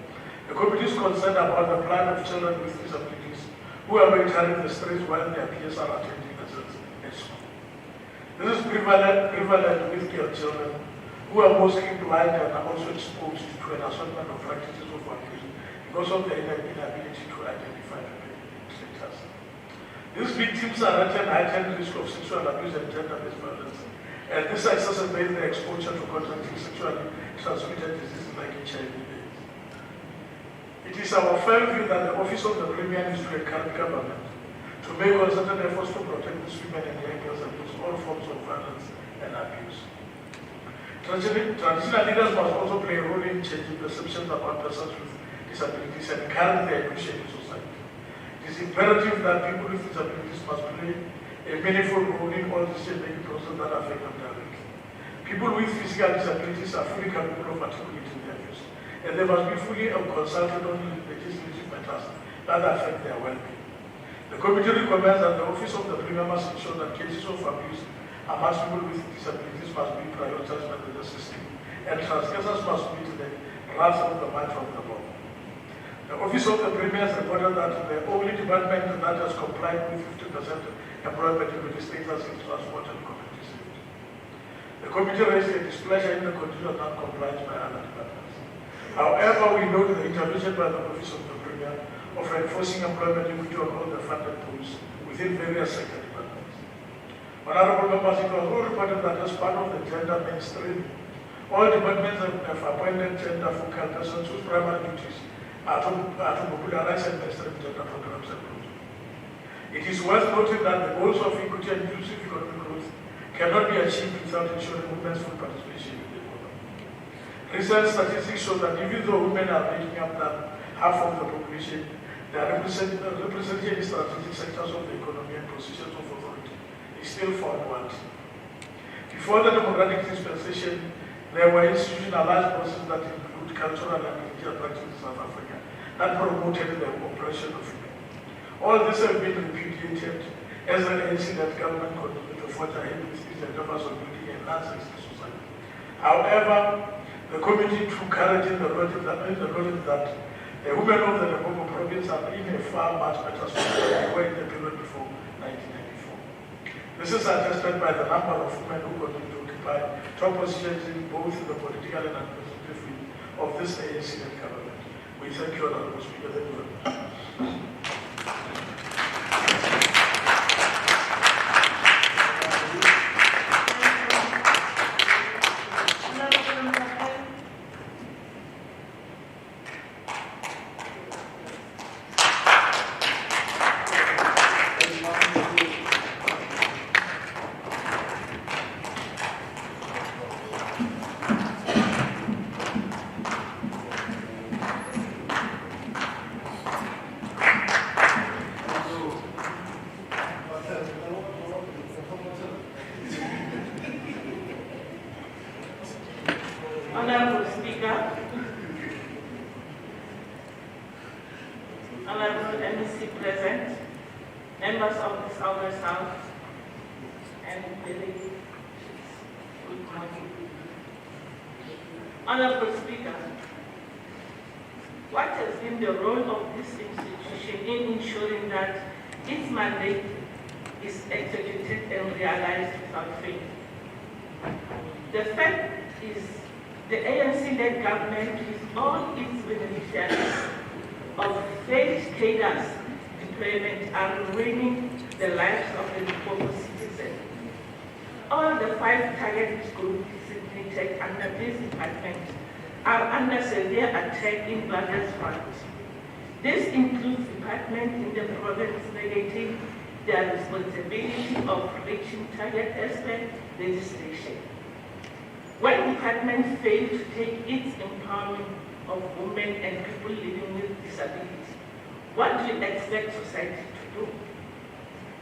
the committee is concerned about the plight of children with disabilities who are entering the streets while their peers are attending lessons at school. This is prevalent with girl children who are mostly blind and are also exposed to an assortment of practices of abuse because of their inability to identify the status. These victims are at an heightened risk of sexual abuse and gender-based violence, and this exacerbates their exposure to contracting sexually transmitted diseases like HIV/AIDS. It is our firm view that the Office of the Premier needs to encourage government to make concerted efforts to protect these women and young girls against all forms of violence and abuse. Traditional leaders must also play a role in changing perceptions about persons with disabilities and encourage their inclusion in society. It is imperative that people with disabilities must play a meaningful role in all decision-making processes that affect them directly. People with physical disabilities are fully capable of articulating their views, and they must be fully consulted on legislative matters that affect their well-being. The committee recommends that the Office of the Premier must ensure that cases of abuse amongst people with disabilities must be prioritized by the justice system, and transgressors must meet the wrath of the might of the law. The Office of the Premier has reported that the only department that has complied with 50% employment equity status is transport and community safety. The committee raised a displeasure in the continued non-compliance by other departments. However, we note the intervention by the Office of the Premier of enforcing employment equity on all the funded posts within various sector departments. Honorable members, it was all reported that as part of the gender mainstream, all departments have appointed gender-focal persons whose primary duties are to popularize and mainstream gender programs and projects. It is worth noting that the goals of equity and inclusive economic growth cannot be achieved without ensuring women's full participation in the economy. Recent statistics show that even though women are making up half of the population, they are represented in strategic sectors of the economy and positions of authority is still found wanting. Before the democratic dispensation, there were institutionalized processes that include cultural and religious practices in South Africa that promoted the oppression of women. All this has been repudiated as an ANC-led government continued to forge ahead with its endeavors on building a non-sexist society. However, the committee took courage in the knowledge that the women of the Limpopo province are in a far much better state than they were in the period before 1994. This is attested by the number of women who continue to occupy top positions in both the political and administrative field of this ANC-led government. We thank you, Honorable Speaker. Thank you very much. Honorable Speaker, Honorable MEC present, members of this August House, and delegates, good morning. Honorable Speaker, what has been the role of this institution in ensuring that its mandate is executed and realized without fail? The fact is, the ANC-led government, with all its beneficiaries of phased cadres deployment, are ruining the lives of the Limpopo citizens. All the 5 target groups designated under this department are under severe attack in various fronts. This includes departments in the province negating their responsibility of reaching target aspect legislation. When departments fail to take its empowerment of women and people living with disabilities, what do you expect society to do?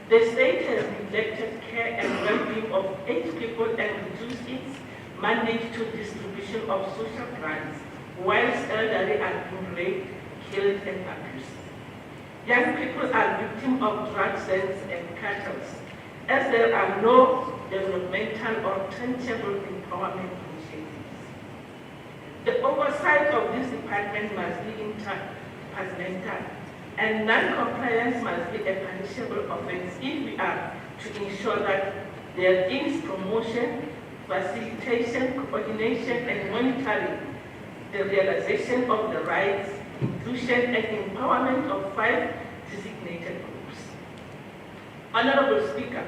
The state has neglected care and well-being of 8 people and reduced its mandate to distribution of social grants, whilst elderly are being raped, killed, and abused. Young people are victims of drug sales and cartels. as there are no developmental or tangible empowerment initiatives. The oversight of this department must be interdepartmental, and non-compliance must be a punishable offense if we are to ensure that there is promotion, facilitation, coordination, and monitoring the realization of the rights, inclusion, and empowerment of 5 designated groups. Honorable Speaker,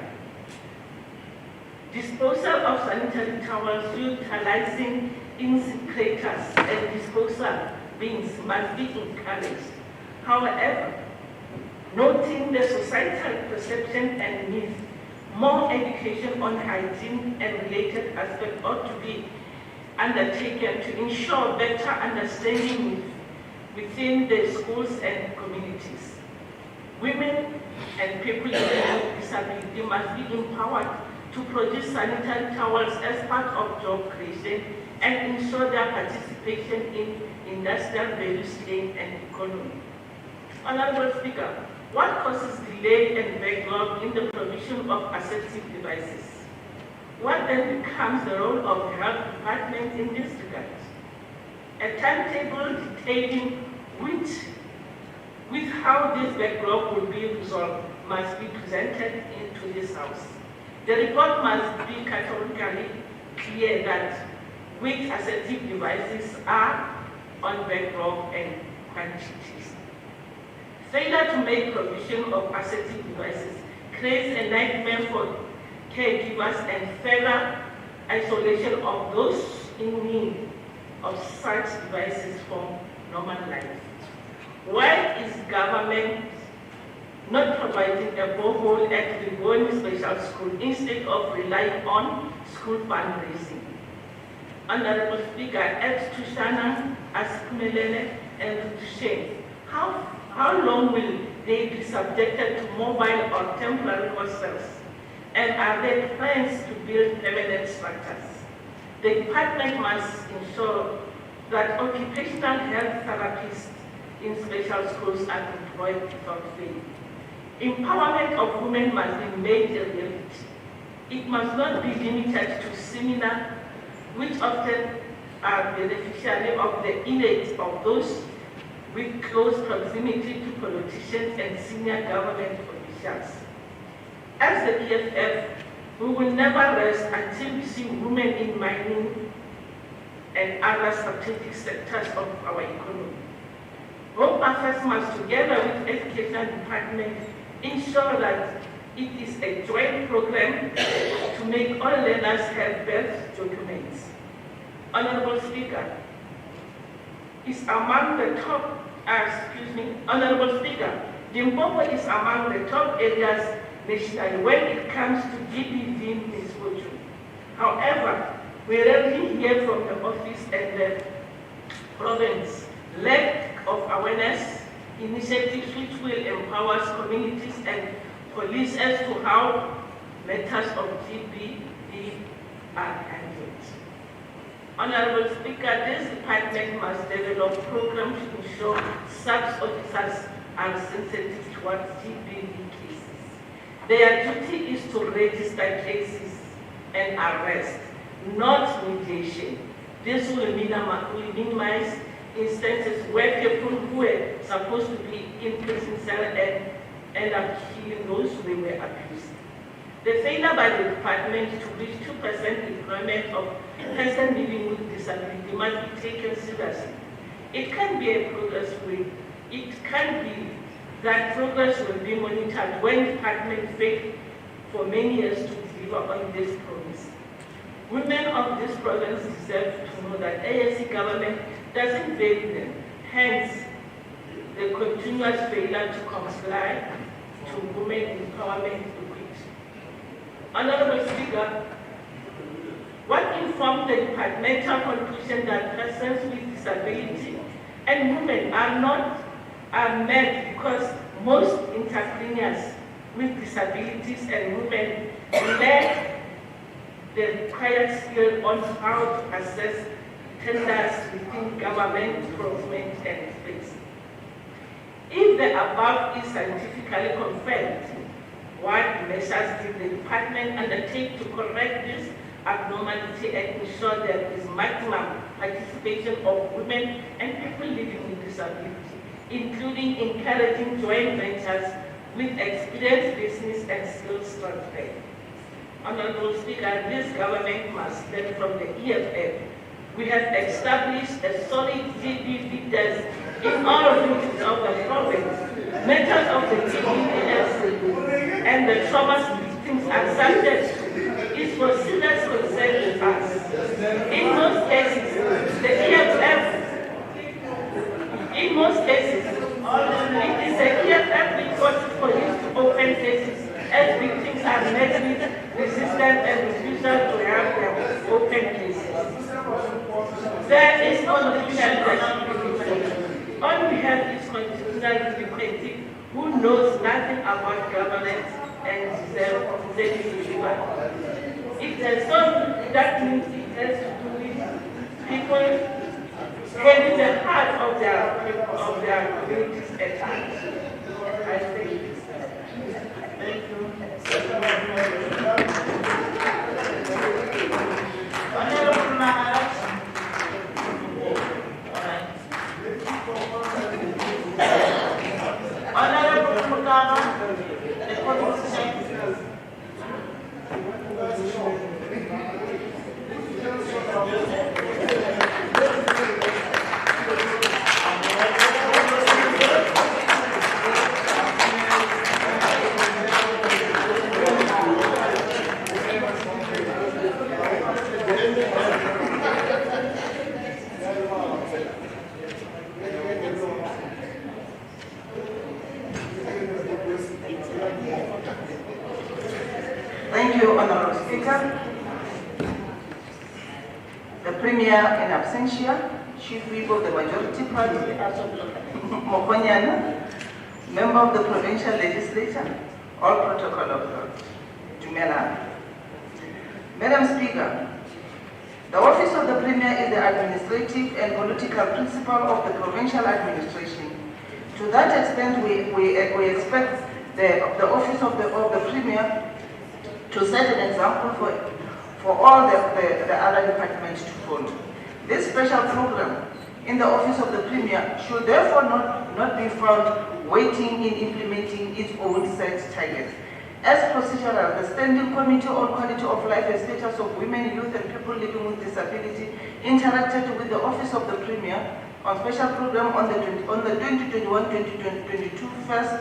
disposal of sanitary towels utilizing incinerators and disposal bins must be encouraged. However, noting the societal perception and needs, more education on hygiene and related aspects ought to be undertaken to ensure better understanding within the schools and communities. Women and people with disability must be empowered to produce sanitary towels as part of job creation and ensure their participation in industrial value chain and economy. Honorable Speaker, what causes delay and backlog in the provision of assistive devices? What then becomes the role of the health department in this regard? A timetable detailing with how this backlog will be resolved must be presented into this House. The report must be categorically clear that which assistive devices are on backlog and quantities. Failure to make provision of assistive devices creates a nightmare for caregivers and further isolation of those in need of such devices from normal life. Why is government not providing a borehole at the Goni Special School instead of relying on school fundraising? Honorable Speaker, as Tushana, as Kumelele, and Tushen, how long will they be subjected to mobile or temporary hostels? And are there plans to build permanent structures? The department must ensure that occupational health therapists in special schools are employed without fail. Empowerment of women must be made a reality. It must not be limited to seminars, which often are beneficiary of the innate of those with close proximity to politicians and senior government officials. As the EFF, we will never rest until we see women in mining and other strategic sectors of our economy. Home Affairs must, together with Education Department, ensure that it is a joint program to make all learners have birth documents. Honorable Speaker, is among the top, Honorable Speaker, Limpopo is among the top areas nationally when it comes to GBV misfortune. However, we rarely hear from the office and the province lack of awareness initiatives which will empower communities and police as to how matters of GBV are handled. Honorable Speaker, this department must develop programs to ensure such officers are sensitive towards GBV cases. Their duty is to register cases and arrest, not mediation. This will minimize instances where people who were supposed to be in prison cell and end up killing those who were abused. The failure by the department to reach 2% employment of persons living with disability must be taken seriously. It can be a progress rate. It can be that progress will be monitored when the department failed for many years to deliver on this promise. Women of this province deserve to know that ANC government doesn't value them, hence the continuous failure to comply to women empowerment equity. Honorable Speaker, what informed the departmental conclusion that persons with disability and women are met because most entrepreneurs with disabilities and women lack the required skill on how to assess tenders within government, procurement, and space. If the above is scientifically confirmed, what measures did the department undertake to correct this abnormality and ensure there is maximum participation of women and people living with disability, including encouraging joint ventures with experienced business and skills transfer. Honorable Speaker, this government must learn from the EFF. We have established a solid GBV desk in all regions of the province. Matters of the GBVs and the trauma victims are subject is for serious concern with us. In most cases, the EFF, it is the EFF report for you to open cases as victims are met with resistance and refusal to have their open cases. There is no official leadership. All we have is constitutional democracy who knows nothing about governance and self-delivery. If there's something that means it has to do with people having the heart of their communities at times. I think. Thank you. Honorable Maharaj. Honorable Mugaba, the Constitution. Thank you, Honorable Speaker. The Premier in absentia, Chief Whip of the Majority Party, Mokonyana, Member of the Provincial Legislature, all protocol observed. Jumela. Madam Speaker, the Office of the Premier is the administrative and political principle of the provincial administration. To that extent, we expect the Office of the Premier to set an example for all the other departments to follow. This special program in the Office of the Premier should therefore not be found waiting in implementing its own set targets. As procedural, the Standing Committee on Quality of Life and Status of Women, Youth and People Living with Disability interacted with the Office of the Premier on special program on the 2021-2022 first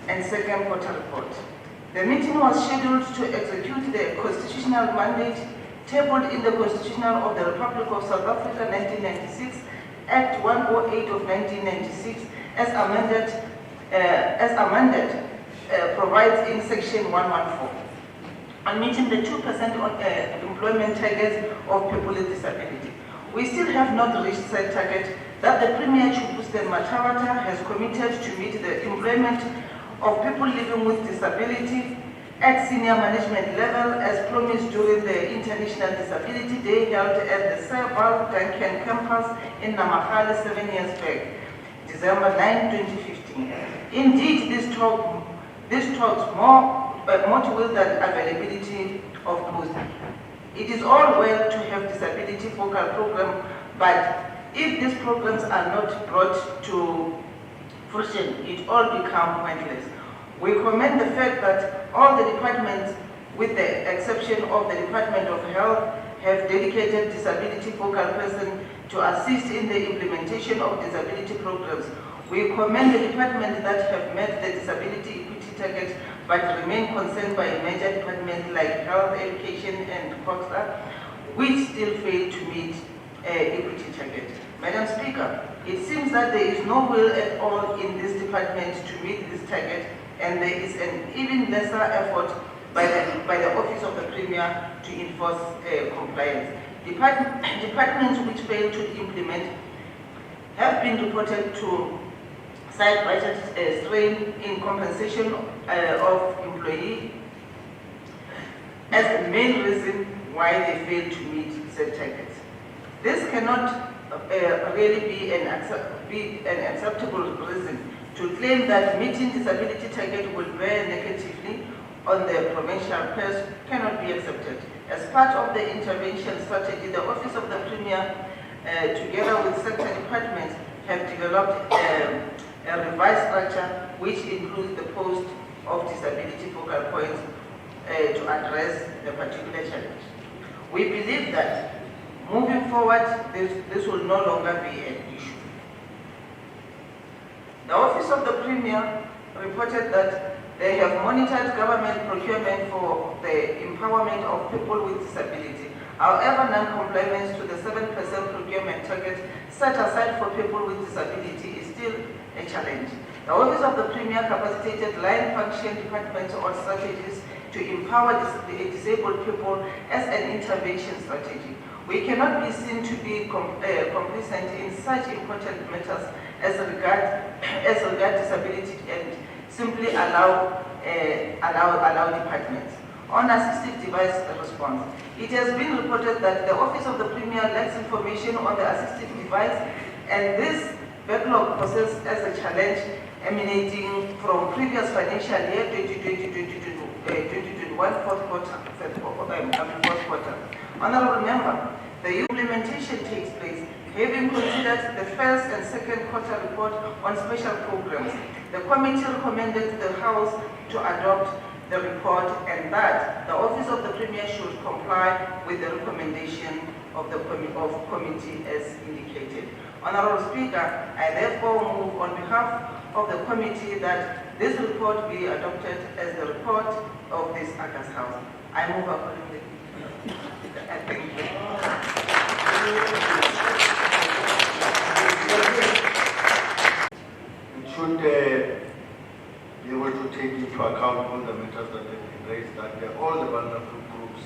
and second quarter report. The meeting was scheduled to execute the constitutional mandate tabled in the Constitution of the Republic of South Africa 1996, Act 108 of 1996, as amended, provides in Section 114 on meeting the 2% employment targets of people with disability. We still have not reached that target that the Premier Chukwusten Matawata has committed to meet the employment of people living with disability at senior management level as promised during the International Disability Day held at the Sir Duncan campus in Namakale 7 years back, December 9, 2015. Indeed, this talks more to will than availability of posts. It is all well to have disability focal program, but if these programs are not brought to fruition, it all becomes pointless. We commend the fact that all the departments, with the exception of the Department of Health, have dedicated disability focal person to assist in the implementation of disability programs. We commend the departments that have met the disability equity target but remain concerned by major departments like Health, Education and CoGHSTA, which still fail to meet equity target. Madam Speaker, it seems that there is no will at all in this department to meet this target, and there is an even lesser effort by the Office of the Premier to enforce compliance. Departments which fail to implement have been reported to cite budget strain in compensation of employee as the main reason why they fail to meet said targets. This cannot really be an acceptable reason to claim that meeting disability target will bear negatively on the provincial press cannot be accepted. As part of the intervention strategy, the Office of the Premier, together with sector departments, have developed a revised structure which includes the post of disability focal points to address the particular challenge. We believe that moving forward, this will no longer be an issue. The Office of the Premier reported that they have monitored government procurement for the empowerment of people with disability. However, non-compliance to the 7% procurement target set aside for people with disability is still a challenge. The Office of the Premier capacitated line function departments on strategies to empower disabled people as an intervention strategy. We cannot be seen to be complacent in such important matters as regard disability and simply allow departments. On assistive device response, it has been reported that the Office of the Premier lacks information on the assistive device, and this backlog poses as a challenge emanating from previous financial year 2020-2021 fourth quarter. Honorable Member, the implementation takes place having considered the first and second quarter report on special programs. The committee recommended the House to adopt the report and that the Office of the Premier should comply with the recommendation of the committee as indicated. Honorable Speaker, I therefore move on behalf of the committee that this report be adopted as the report of this August House. I move accordingly. Thank you. It should be able to take into account all the matters that have been raised, that all the vulnerable groups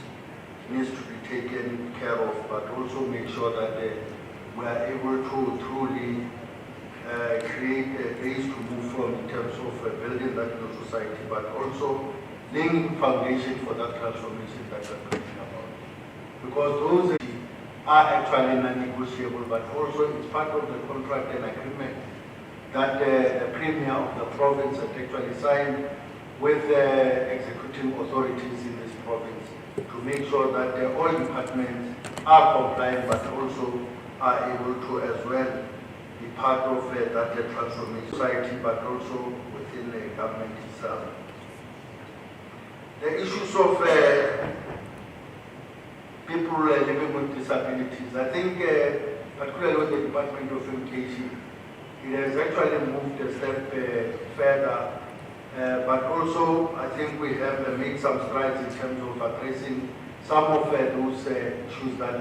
needs to be taken care of, but also make sure that we are able to truly create a base to move from in terms of building that new society, but also laying foundation for that transformation that we're talking about. Because those are actually non-negotiable, but also it's part of the contract and agreement that the Premier of the province has actually signed with the executive authorities in this province to make sure that all departments are compliant, but also are able to as well be part of that transformation society, but also within the government itself. The issues of people living with disabilities, I think particularly with the Department of Education, it has actually moved a step further, but also I think we have made some strides in terms of addressing some of those issues that